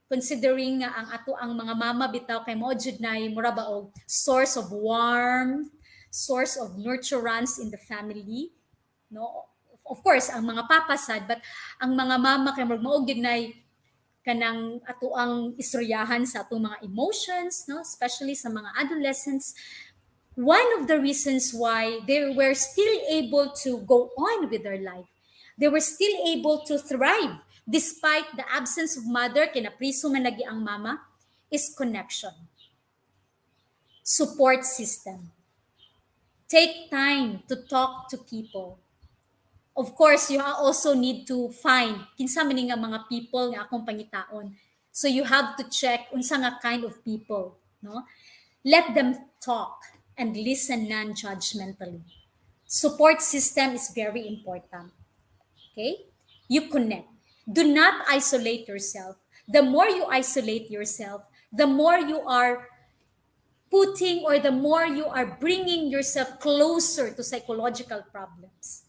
considering nga ang ato ang mga mama bitaw kay mao jud nay mura ba og source of warmth, source of nurturance in the family, no? Of course ang mga papa sad, but ang mga mama kay mao gid nay kanang ato ang istoryahan sa atong mga emotions, no, especially sa mga adolescents. One of the reasons why they were still able to go on with their life, they were still able to thrive despite the absence of mother, kinapriso man lagi ang mama, is connection, support system. Take time to talk to people. Of course, you also need to find kinsa man nga mga people nga akong pangitaon. So you have to check unsa nga kind of people, no? Let them talk and listen non-judgmentally. Support system is very important. Okay? You connect. Do not isolate yourself. The more you isolate yourself, the more you are putting or the more you are bringing yourself closer to psychological problems.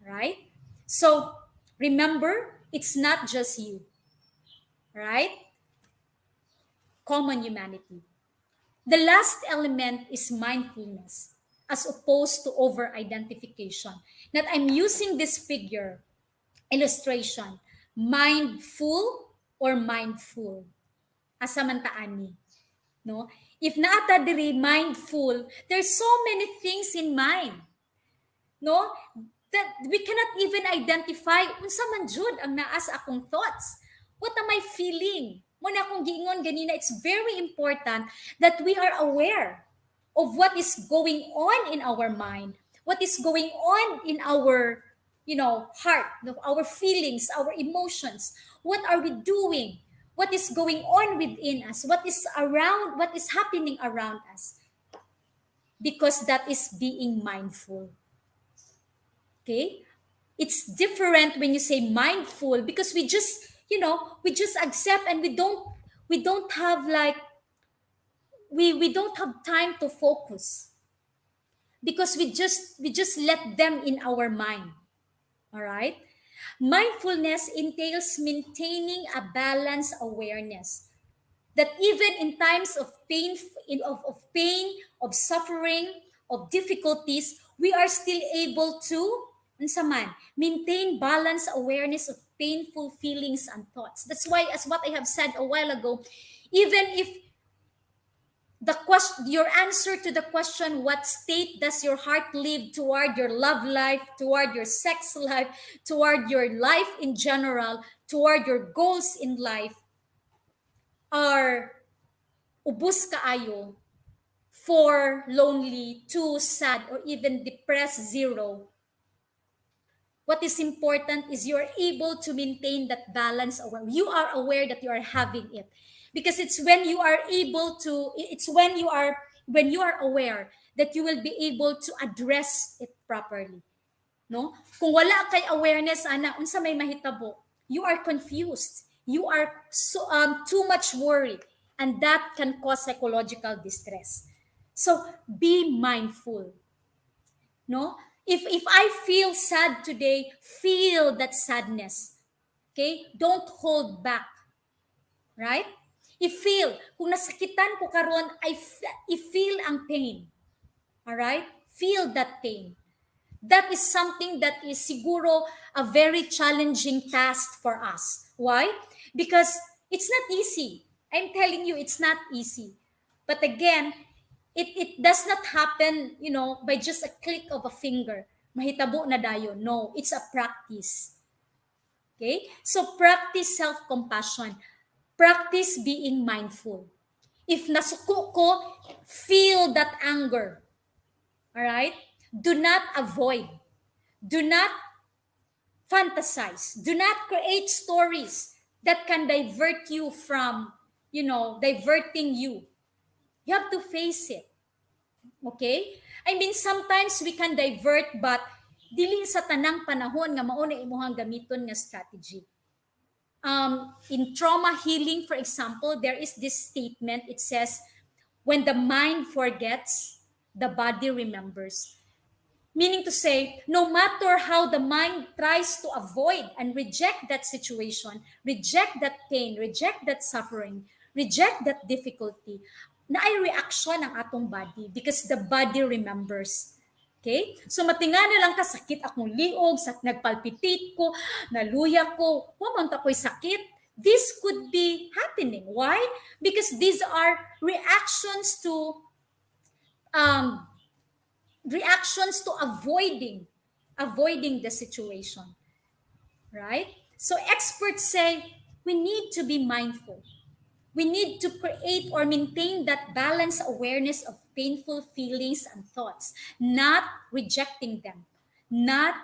Right? So remember, it's not just you. Right? Common humanity. The last element is mindfulness as opposed to over-identification. That I'm using this figure, illustration, mindful or mindful. Asa man ta ani, no? If naata diri mindful, there's so many things in mind, no? That we cannot even identify unsa man jud ang naa sa akong thoughts. What am I feeling? Muna akong giingon ganina, it's very important that we are aware of what is going on in our mind, what is going on in our, heart, our feelings, our emotions. What are we doing? What is going on within us? What is happening around us? Because that is being mindful. Okay? It's different when you say mindful because we just accept, and we don't have like we don't have time to focus because we just let them in our mind. All right? Mindfulness entails maintaining a balanced awareness that even in times of pain, of pain, of suffering, of difficulties, we are still able to maintain balanced awareness of painful feelings and thoughts. That's why, as what I have said a while ago, even if your answer to the question, what state does your heart live toward your love life, toward your sex life, toward your life in general, toward your goals in life, are ubus kaayo, 4 lonely, 2 sad, or even depressed, 0. What is important is you are able to maintain that balance. You are aware that you are having it, because it's when you are aware that you will be able to address it properly. No? Kung wala kay awareness ana unsa may mahitabo, you are confused. You are too much worried, and that can cause psychological distress. So be mindful. No? If I feel sad today, feel that sadness. Okay? Don't hold back. Right? I-feel. Kung nasakitan ko karon, I-feel ang pain. Alright? Feel that pain. That is something that is siguro a very challenging task for us. Why? Because it's not easy. I'm telling you, it's not easy. But again, it does not happen, by just a click of a finger. Mahitabo na dayon. No, it's a practice. Okay? So practice self-compassion. Practice being mindful. If nasuko ko, feel that anger. All right? Do not avoid. Do not fantasize. Do not create stories that can divert you from, diverting you. You have to face it. Okay? I mean, sometimes we can divert, but dili sa tanang panahon nga mao na imuhang gamiton nga strategy. In trauma healing, for example, there is this statement. It says, when the mind forgets, the body remembers. Meaning to say, no matter how the mind tries to avoid and reject that situation, reject that pain, reject that suffering, reject that difficulty, na ay reaction ang atong body because the body remembers. Okay? So matinga na lang ka, sakit akong liog, nagpalpitate ko, naluya ko, waman ta ko'y sakit. This could be happening. Why? Because these are um, reactions to avoiding the situation, right? So experts say we need to be mindful. We need to create or maintain that balanced awareness of painful feelings and thoughts, not rejecting them, not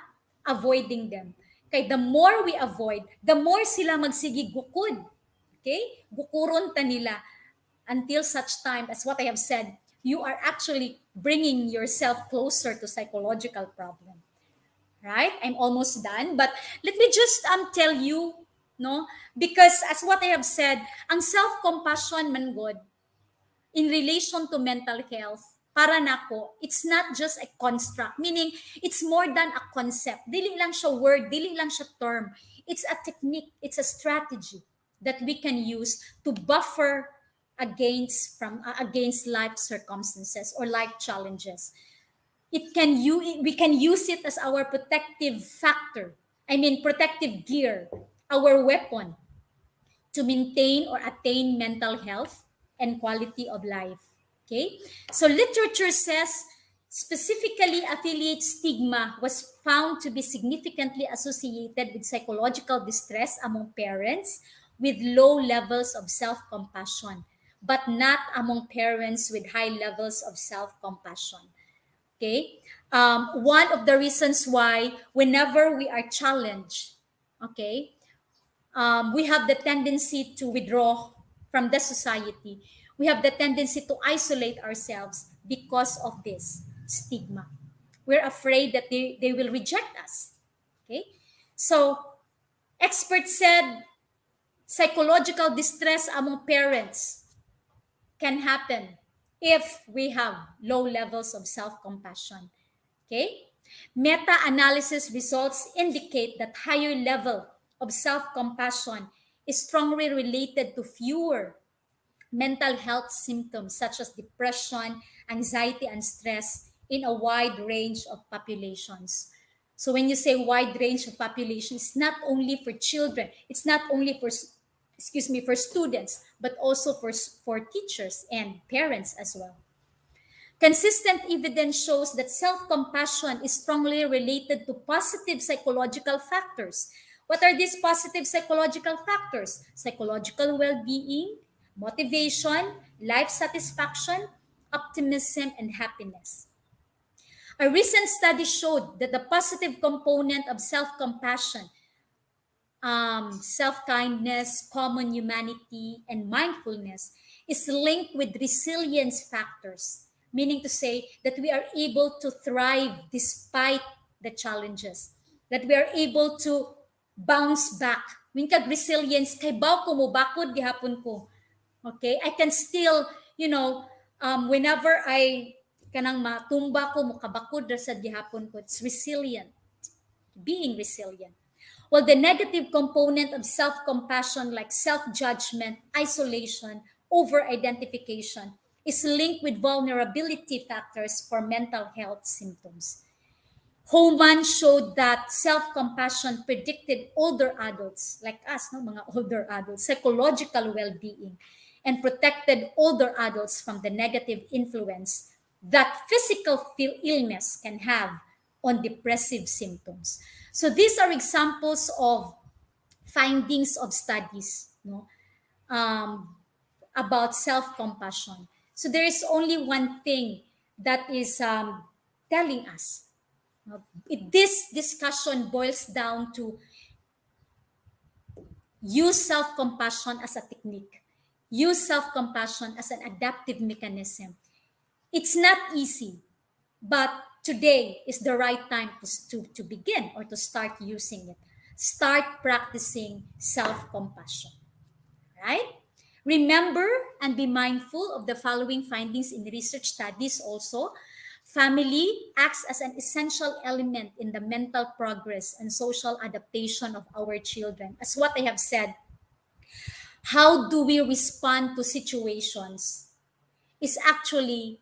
avoiding them. Kay the more we avoid, the more sila magsigi gukod. Okay? Gukuron ta nila until such time as what I have said, you are actually bringing yourself closer to psychological problem. Right? I'm almost done, but let me just tell you, no, because as what I have said, ang self-compassion man God in relation to mental health, para nako, it's not just a construct, meaning it's more than a concept. Dili lang siya word, dili lang siya term. It's a technique, it's a strategy that we can use to buffer against life circumstances or life challenges. We can use it as our protective factor. I mean protective gear, our weapon to maintain or attain mental health and quality of life. Okay? So literature says specifically affiliate stigma was found to be significantly associated with psychological distress among parents with low levels of self-compassion, but not among parents with high levels of self-compassion. Okay? One of the reasons why whenever we are challenged, okay, we have the tendency to withdraw from the society. We have the tendency to isolate ourselves because of this stigma. We're afraid that they will reject us. Okay? So, experts said psychological distress among parents can happen if we have low levels of self-compassion. Okay? Meta-analysis results indicate that higher level of self-compassion is strongly related to fewer mental health symptoms such as depression, anxiety, and stress in a wide range of populations. So when you say wide range of populations, it's not only for children, it's not only for for students, but also for teachers and parents as well. Consistent evidence shows that self-compassion is strongly related to positive psychological factors. What are these positive psychological factors? Psychological well-being, motivation, life satisfaction, optimism, and happiness. A recent study showed that the positive component of self-compassion, self-kindness, common humanity, and mindfulness is linked with resilience factors, meaning to say that we are able to thrive despite the challenges, that we are able to bounce back. Min kag resilience, kay baw ko mo bakod gihapon ko. Okay? I can still, whenever I kanang matumba ko, mukabakod ra sad gihapon ko, it's resilient. Being resilient. While the negative component of self-compassion like self-judgment, isolation, over-identification is linked with vulnerability factors for mental health symptoms. Hohmann showed that self-compassion predicted older adults, like us, no, mga older adults, psychological well-being, and protected older adults from the negative influence that physical illness can have on depressive symptoms. So these are examples of findings of studies, about self-compassion. So there is only one thing that is telling us. This discussion boils down to use self-compassion as a technique. Use self-compassion as an adaptive mechanism. It's not easy, but today is the right time to begin or to start using it. Start practicing self-compassion. Right? Remember and be mindful of the following findings in research studies also. Family acts as an essential element in the mental progress and social adaptation of our children. As what I have said, how do we respond to situations is actually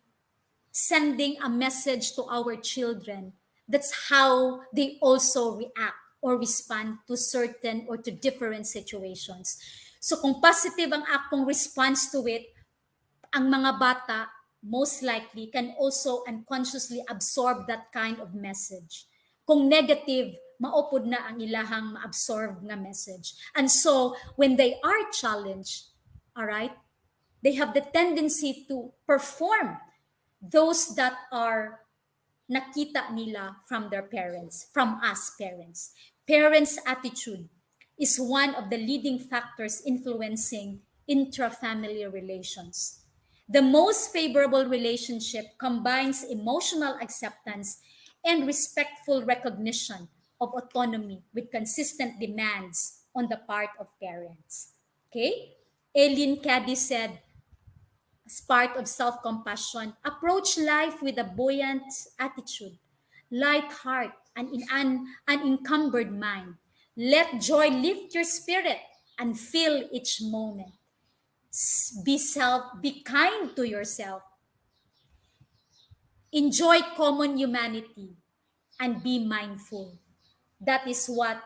sending a message to our children. That's how they also react or respond to certain or to different situations. So kung positive ang akong response to it, ang mga bata most likely can also unconsciously absorb that kind of message. Kung negative, maupod na ang ilahang ma-absorb na message. And so, when they are challenged, all right, they have the tendency to perform those that are nakita nila from their parents, from us parents. Parents' attitude is one of the leading factors influencing intra-family relations. The most favorable relationship combines emotional acceptance and respectful recognition of autonomy with consistent demands on the part of parents. Okay? Eileen Cady said, as part of self compassion, approach life with a buoyant attitude, light heart, and in an unencumbered mind. Let joy lift your spirit and fill each moment. Be kind to yourself. Enjoy common humanity and be mindful. That is what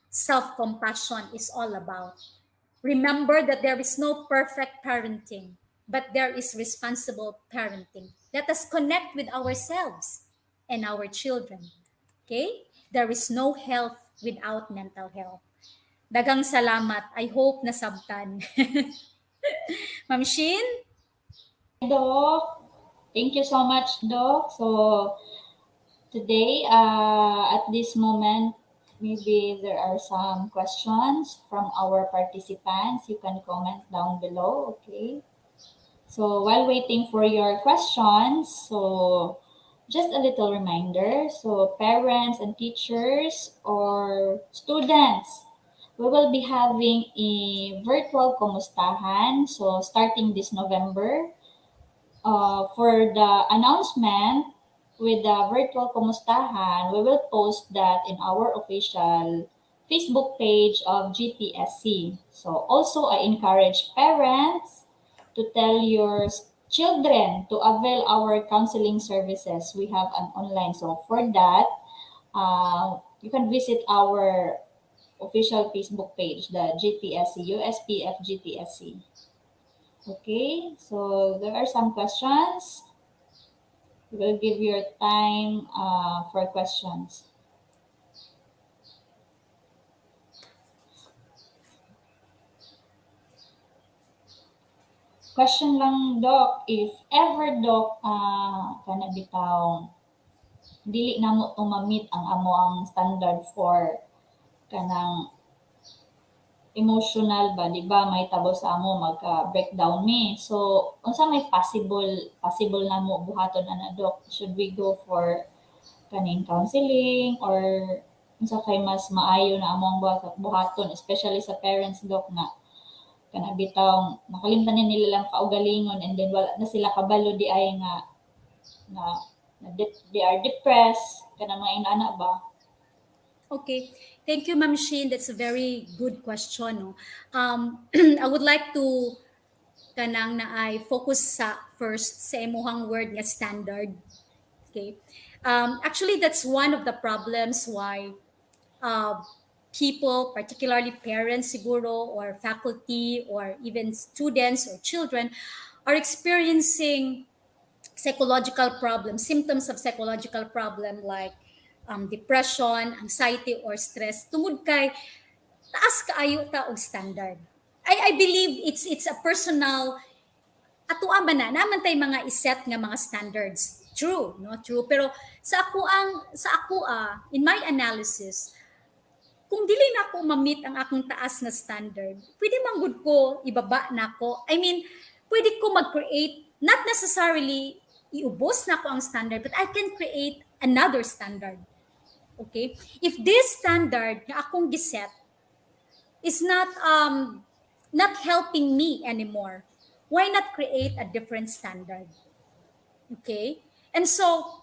self compassion is all about. Remember that there is no perfect parenting, but there is responsible parenting. Let us connect with ourselves and our children. Okay? There is no health without mental health. Dagang salamat. I hope nasabtan. Ma'am Shin? Doc. Thank you so much, Doc. So today, at this moment, maybe there are some questions from our participants. You can comment down below, okay? So while waiting for your questions, so just a little reminder. So parents and teachers or students, we will be having a virtual kumustahan. So starting this November, for the announcement with the virtual kumustahan, we will post that in our official Facebook page of GTSC. So also I encourage parents to tell your children to avail our counseling services. We have an online. So for that, you can visit our official Facebook page, the GTSC, USPF GTSC. Okay, so there are some questions. We will give your time for questions. Question lang, Doc, if ever, Doc, kana bitaw, dili na mo tumamit ang amo ang standard for kanang emotional ba, di ba? May tabo sa amo magka-breakdown mi. So, unsa may possible na mo buhaton ana, Doc? Should we go for kaning counseling or unsa kay mas maayo na among buhaton, especially sa parents, Doc, na kana bitaw nakalimtan na nila lang kaugalingon and then wala na sila kabalo di ay nga they are depressed kana mga inana ba. Okay. Thank you, Ma'am Shin. That's a very good question. No? I would like to kanang na I focus sa first sa imuhang word nga standard. Okay. Actually, that's one of the problems why people, particularly parents siguro, or faculty, or even students or children, are experiencing psychological problems, symptoms of psychological problem like depression, anxiety, or stress tungod kay taas kaayo ta og standard. I believe it's a personal atuan ba na naman tay mga iset nga mga standards. True, no? True. Pero sa ako in my analysis, kung dili na ako ma-meet ang akong taas na standard, pwede man gud ko ibaba na ako. I mean, pwede ko mag-create, not necessarily iubos na ko ang standard, but I can create another standard. Okay? If this standard na akong giset is not helping me anymore, why not create a different standard? Okay? And so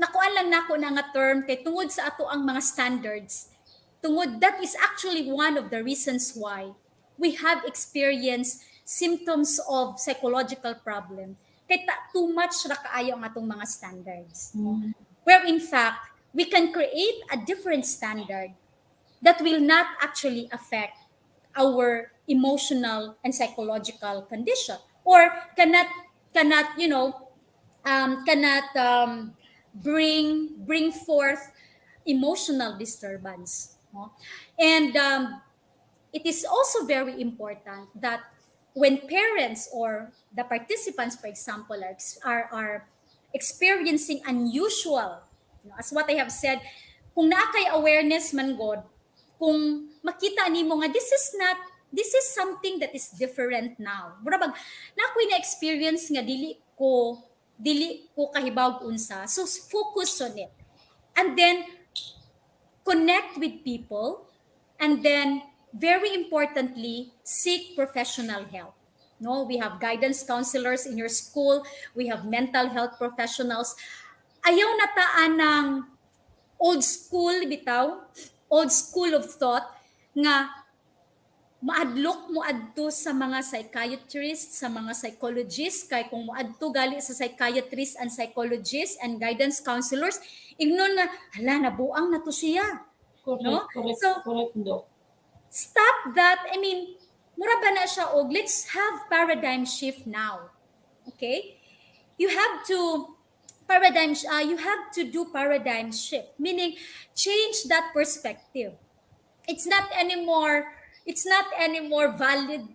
nakuan lang nako na nga term kay tungod sa ato ang mga standards, tungod that is actually one of the reasons why we have experienced symptoms of psychological problem kay too much ra kaayo ang atong mga standards, where in fact we can create a different standard that will not actually affect our emotional and psychological condition, or cannot cannot bring forth emotional disturbance, no? And it is also very important that when parents or the participants, for example, are experiencing unusual, as what I have said, kung naakay awareness man God, kung makita nimo nga this is something that is different now. Murabag na ako'y na-experience nga dili ko kahibaw unsa. So focus on it. And then connect with people, and then very importantly, seek professional help. No, we have guidance counselors in your school, we have mental health professionals. Ayaw nataan ng old school bitaw, old school of thought nga maadlok mo adto sa mga psychiatrists, sa mga psychologists, kay kung moadto gali sa psychiatrists and psychologists and guidance counselors, ingnon nga hala nabuang na to siya. Correct, No? correct, So- correct, Doc. Stop that. I mean, mura ba na siya og let's have paradigm shift now. Okay? You have to do paradigm shift, meaning change that perspective. It's not anymore valid,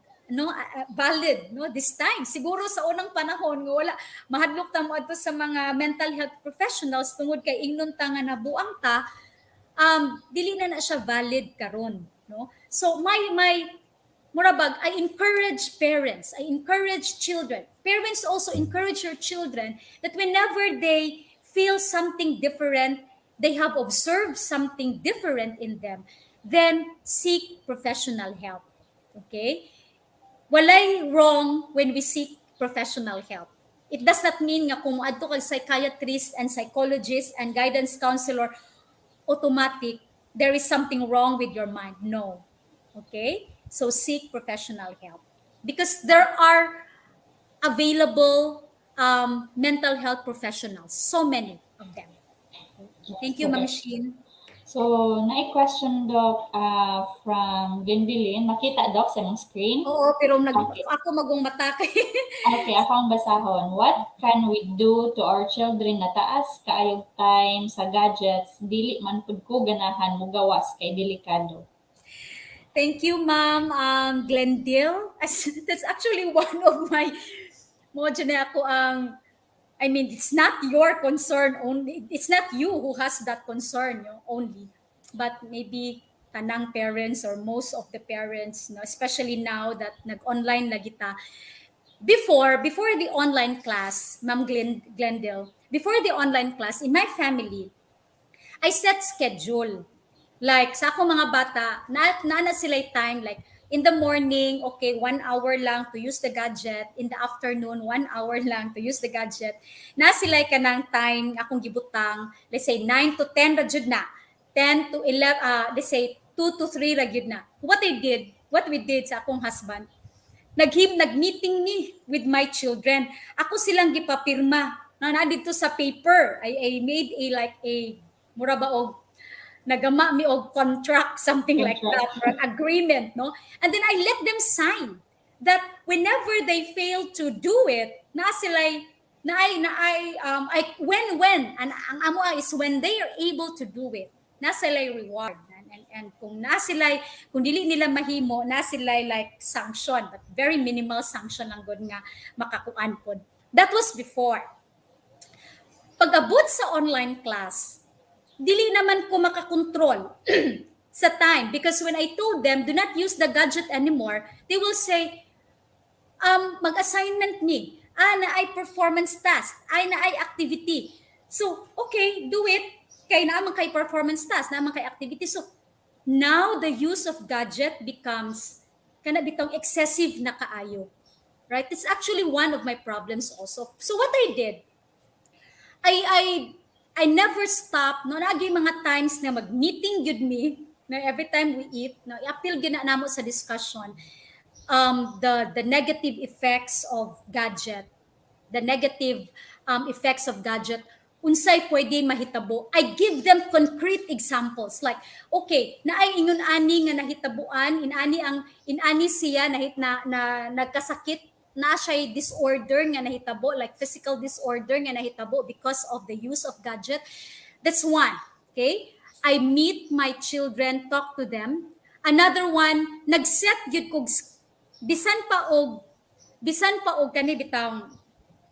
this time. Siguro sa unang panahon nga wala mahadlok ta mo adto sa mga mental health professionals tungod kay ingnon ta nga nabuang ta, dili na siya valid karon, no? So my murabag, I encourage parents, I encourage children. Parents also encourage your children that whenever they feel something different, they have observed something different in them, then seek professional help. Okay? Walay wrong when we seek professional help. It does not mean nga kung adto kag psychiatrist and psychologist and guidance counselor, automatic there is something wrong with your mind. No. Okay? So seek professional help, because there are available mental health professionals, so many of them. Thank you, Ma'am Sheen. So, na-question, Doc, from Gwendolyn. Makita, Doc, sa mong screen? Oo, pero Okay. ako magong matakay. Okay, ako ang basahon. What can we do to our children na taas kaayog time sa gadgets, dili man pud ko ganahan mo gawas kay delikado? Thank you, Ma'am Glendale. That's actually one of my I mean, it's not your concern only. It's not you who has that concern only, but maybe tanang parents or most of the parents, especially now that nag-online na kita. Before the online class, Ma'am Glendale, before the online class, in my family, I set schedule. Like, sa akong mga bata, na sila time, like, in the morning, okay, 1 hour lang to use the gadget. In the afternoon, 1 hour lang to use the gadget. Na sila ka ng time, akong gibutang, let's say, 9 to 10 ra jud na. 10 to 11, let's say, 2 to 3 ra jud na. What we did sa akong husband, nag-meeting ni with my children. Ako silang gipapirma. Na dito sa paper, I made a mura ba og nagama mi og contract, something like that, or an agreement, no? And then I let them sign that whenever they fail to do it, when and ang amo is when they are able to do it, na sila reward. And kung dili nila mahimo, na sila like sanction, but very minimal sanction lang gud nga makakuan pod. That was before. Pag-abot sa online class, dili naman ko makakontrol sa time, because when I told them do not use the gadget anymore, they will say, mag-assignment ni, na ay performance task, na ay activity. So, okay, do it. Kay naman kay performance task, naman kay activity. So, now the use of gadget becomes kana bitong excessive na kaayo. Right? It's actually one of my problems also. So what I did, I never stop no nagi mga times na mag-meeting gyud me na every time we eat no i-appeal gyud na namo sa discussion the negative effects of gadget, the negative effects of gadget, unsay pwede mahitabo. I give them concrete examples like, okay, naay ingon ani nga nahitabuan, inani siya na nagkasakit, na siya disorder nga nahitabo, like physical disorder nga nahitabo because of the use of gadget. That's one, okay? I meet my children, talk to them. Another one, nag-set gyud kog bisan pa og kani bitang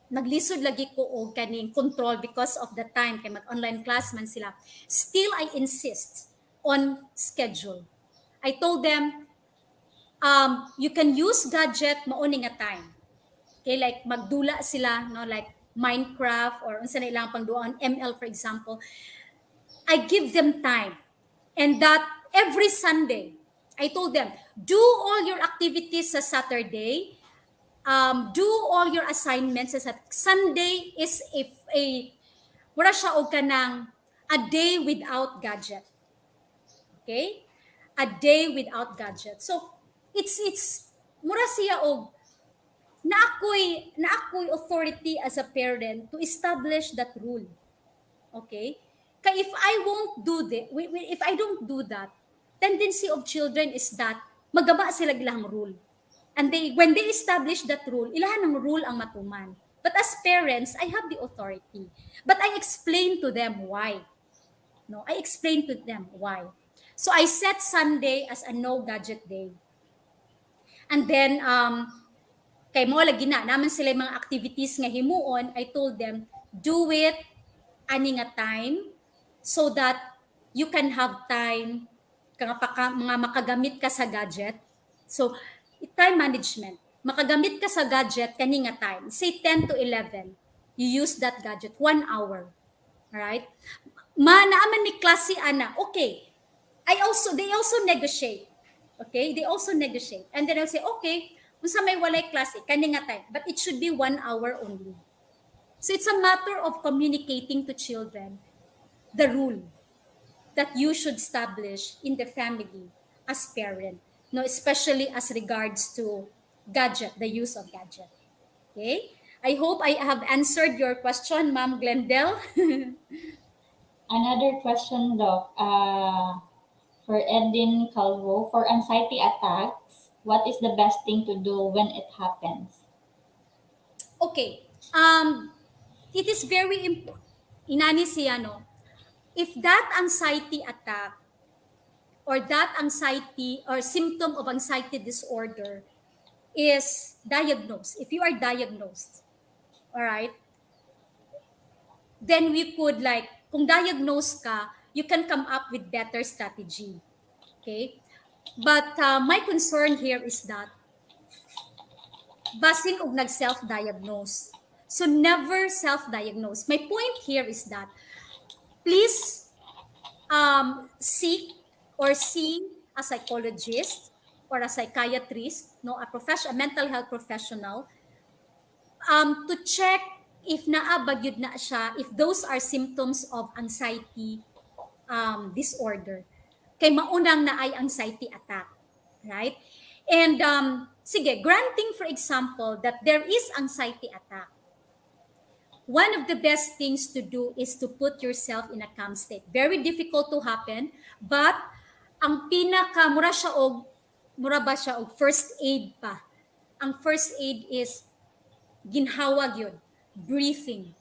naglisod lagi ko og kaning control because of the time kay mag online class man sila, still I insist on schedule. I told them you can use gadget mauni nga time, okay, like magdula sila no, like Minecraft or unsa na ilang pangduan ML for example. I give them time, and that every Sunday I told them, do all your activities sa Saturday, do all your assignments sa Sunday is a mura siya og kanang a day without gadget. Okay? A day without gadget. So it's mura siya og na ako'y authority as a parent to establish that rule. Okay? Kaya if I won't do that, if I don't do that, tendency of children is that magaba sila ilang rule. And when they establish that rule, ilahan ng rule ang matuman. But as parents, I have the authority. But I explain to them why. No, I explain to them why. So I set Sunday as a no gadget day. And then kay mo lagi na naman sila mga activities nga himuon, I told them do it ani nga time so that you can have time mga makagamit ka sa gadget. So, time management. Makagamit ka sa gadget kani nga time. Say 10 to 11. You use that gadget 1 hour. Right? Naaman ni klase ana. Okay. They also negotiate. Okay? They also negotiate. And then I'll say, okay, unsa may walay klase kani nga time, but it should be 1 hour only. So it's a matter of communicating to children the rule that you should establish in the family as parent, no, especially as regards to gadget, the use of gadget. Okay? I hope I have answered your question, Ma'am Glendale. Another question, Doc, for Edin Calvo. For anxiety attacks, what is the best thing to do when it happens? Okay. It is very important. Inani siya, no? If that anxiety attack or that anxiety or symptom of anxiety disorder is diagnosed, if you are diagnosed, all right, then we could like, kung diagnosed ka, you can come up with better strategy. Okay? But my concern here is that basing og nag-self-diagnose. So never self-diagnose. My point here is that please seek or see a psychologist or a psychiatrist, no, a mental health professional, to check if naabagyod na siya, if those are symptoms of anxiety disorder. Kay maunang na ay anxiety attack, right? And sige, granting for example that there is anxiety attack, one of the best things to do is to put yourself in a calm state. Very difficult to happen, but ang mura ba siya og first aid pa. Ang first aid is ginhawag yun, breathing.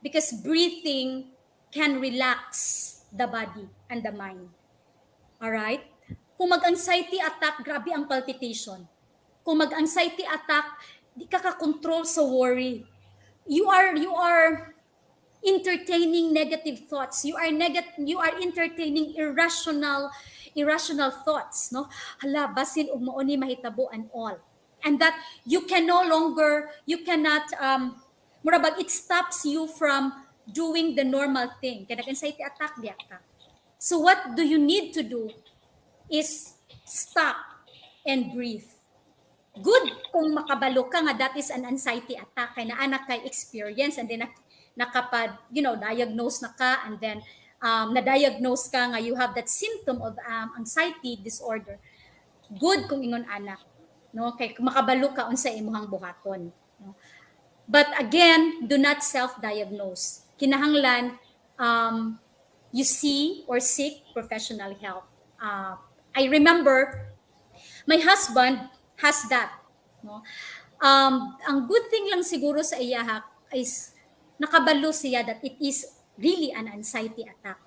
Because breathing can relax the body and the mind. Alright? Kung mag-anxiety attack, grabe ang palpitation. Kung mag-anxiety attack, di ka ka-control sa worry. You are entertaining negative thoughts. You are entertaining irrational thoughts, no? Hala, basin og mao ni mahitabo and all. And that you cannot murabag it stops you from doing the normal thing. Kaya anxiety attack diya ka. So what do you need to do is stop and breathe. Good kung makabalo ka nga that is an anxiety attack kay naa kay experience and then diagnose na ka, and then na-diagnose ka nga you have that symptom of anxiety disorder, good kung ingon anak, no, kay makabalo ka unsa imuhang buhaton, no? But again, do not self-diagnose. Kinahanglan you see or seek professional help. I remember my husband has that, no. Ang good thing lang siguro sa iya is nakabalo siya that it is really an anxiety attack.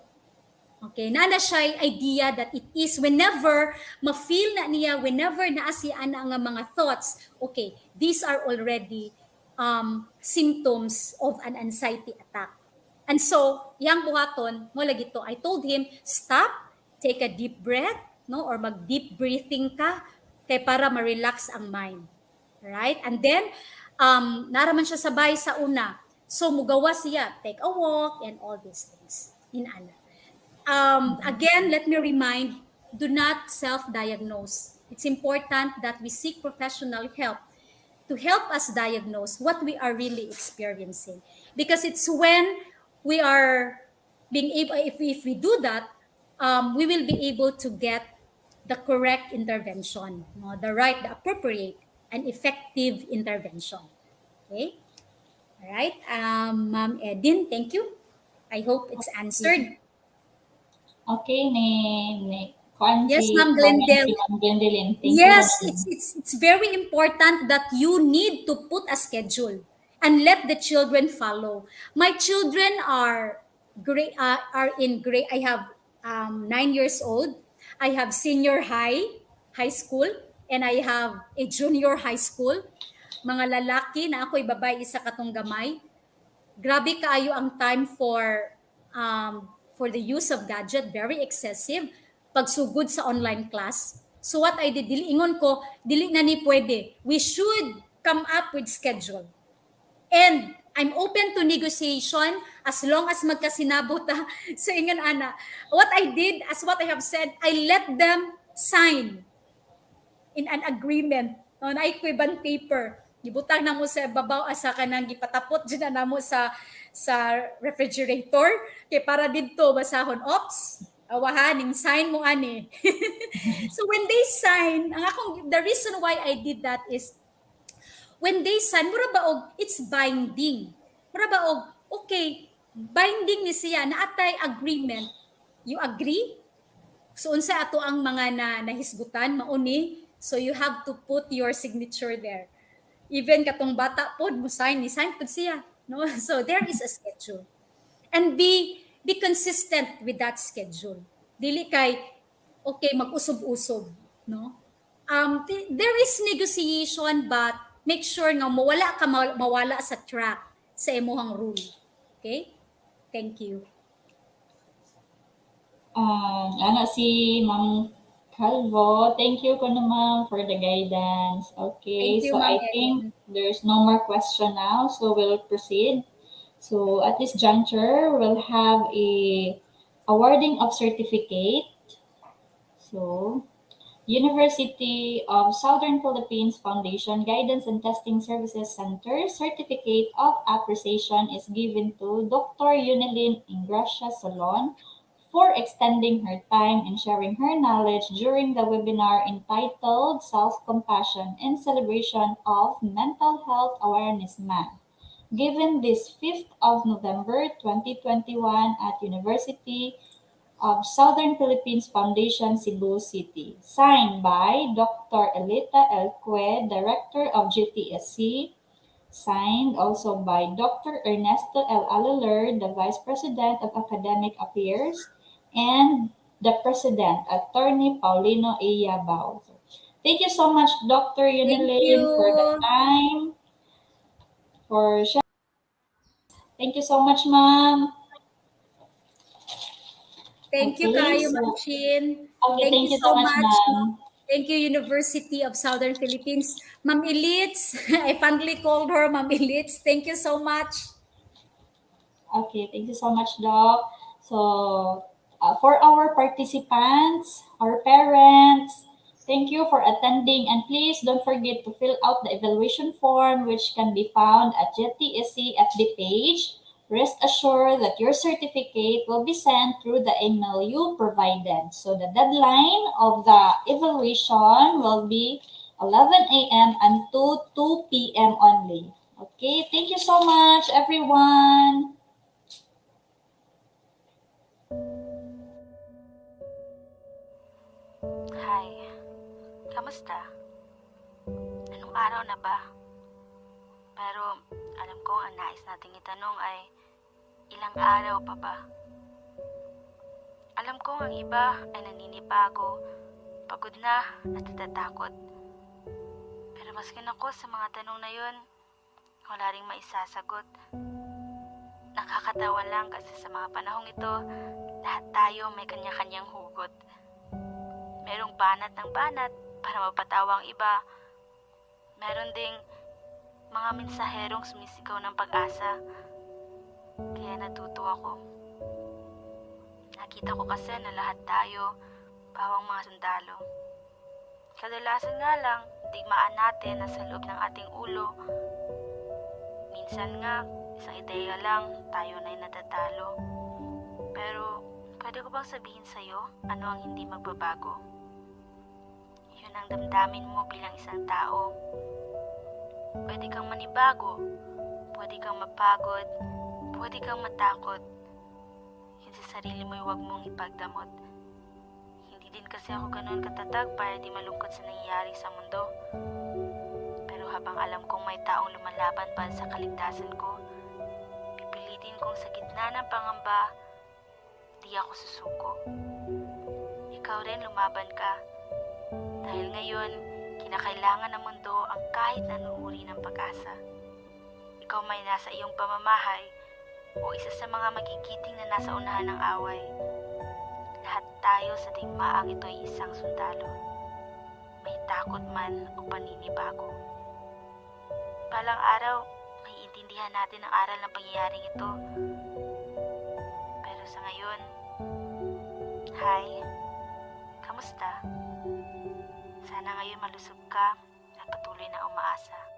Okay, nana siya idea that it is whenever ma-feel na niya, whenever naa siya na nga mga thoughts, okay, these are already symptoms of an anxiety attack. And so, yang buhaton, mo lagi to, I told him, stop, take a deep breath, no, or mag-deep breathing ka, kay para ma-relax ang mind. Right? And then, naraman siya sabay sa una. So, mugawa siya, take a walk, and all these things. Inana. Again, let me remind, do not self-diagnose. It's important that we seek professional help to help us diagnose what we are really experiencing. Because it's when we are being able, if we do that, we will be able to get the correct intervention, no? The appropriate and effective intervention. Okay? All right. Ma'am Edin, thank you. I hope it's answered. Okay, ni kuan Yes, si Ma'am comment Glendale. si Ma'am Gwendoline. Thank Yes, you. it's very important that you need to put a schedule and let the children follow. My children are in grade. I have 9 years old. I have senior high school, and I have a junior high school. Mga lalaki na ako'y babae, isa katong gamay. Grabe kaayo ang time for the use of gadget, very excessive, pagsugod sa online class. So what I did, ingon ko, dili na ni pwede. We should come up with schedule. And I'm open to negotiation as long as magkasinabot ta. So ingon ana, what I did, as what I have said, I let them sign in an agreement on equivalent paper. Gibutang na mo sa babaw asa kanang gipatapot dyan na mo sa refrigerator kay para didto basahon, ops, awahaning sign mo ani. So when they sign, the reason why I did that is when they sign, mura ba og it's binding. Mura ba og okay, binding ni siya na atay agreement. You agree? So unsa ato ang mga nahisgutan mauni, so you have to put your signature there. Even katong bata pod mo sign pod siya, no? So there is a schedule. And be consistent with that schedule. Dili kay okay mag-usob-usob, no? There is negotiation, but make sure nga mawala sa track sa imong rule. Okay? Thank you. Si Ma'am Calvo, thank you ko naman for the guidance. Okay, Thank you, so Ma'am I think there's no more question now, so we'll proceed. So at this juncture, we'll have a awarding of certificate. So, University of Southern Philippines Foundation Guidance and Testing Services Center Certificate of Appreciation is given to Dr. Yunilin Ingracia Solon for extending her time and sharing her knowledge during the webinar entitled Self-Compassion in Celebration of Mental Health Awareness Month, given this 5th of November 2021 at University of Southern Philippines Foundation, Cebu City. Signed by Dr. Elita Elque, Director of GTSC. Signed also by Dr. Ernesto L. Alaler, the Vice President of Academic Affairs, and the President, Attorney Paulino A. Yabao. Thank you so much, Dr. Yunilin, for the time, for sharing. Thank you so much, ma'am. Thank you, kayo, Ma'am Chin. Okay, thank you so much, ma'am. Thank you, University of Southern Philippines. Ma'am Elitz, I fondly called her Ma'am Elitz. Thank you so much. Okay, thank you so much, Doc. So, for our participants, our parents, thank you for attending, and please don't forget to fill out the evaluation form, which can be found at GTSC FB page rest assured that your certificate will be sent through the email you provided. So the deadline of the evaluation will be 11 a.m. until 2 p.m. only. Okay, thank you so much, everyone. Hi, kamusta? Anong araw na ba? Pero alam ko ang nais nating itanong ay ilang araw pa ba? Alam ko ang iba ay naninibago, pagod na at natatakot. Pero maskin ako sa mga tanong na yun, wala ring maisasagot. Nakakatawa lang kasi sa mga panahong ito, lahat tayo may kanya-kanyang hugot. Merong banat ng banat para mapatawa ang iba. Meron ding mga mensaherong sumisigaw ng pag-asa. Kaya natuto ako. Nakita ko kasi na lahat tayo, bawang mga sundalo. Kadalasan nga lang, digmaan natin nasa loob ng ating ulo. Minsan nga, isang ideya lang, tayo na'y natatalo. Pero, pwede ko bang sabihin sa'yo ano ang hindi magbabago? Yun ang damdamin mo bilang isang tao. Pwede kang manibago, pwede kang mapagod, pwede kang matakot. Yun sa sarili mo'y huwag mong ipagdamot. Hindi din kasi ako ganoon katatag para di malungkot sa nangyayari sa mundo. Pero habang alam kong may taong lumalaban para sa kaligtasan ko, pipilitin kong sa gitna ng pangamba, di ako susuko. Ikaw rin lumaban ka. Dahil ngayon, kinakailangan ng mundo ang kahit anong uri ng pag-asa. Ikaw may nasa iyong pamamahay o isa sa mga magigiting na nasa unahan ng away. Lahat tayo sa digmaang ito'y isang sundalo. May takot man o paninibago. Balang araw, may intindihan natin ang aral ng pangyayaring ito. Pero sa ngayon, hi, kamusta? Sana ngayon malusog ka at patuloy na umaasa.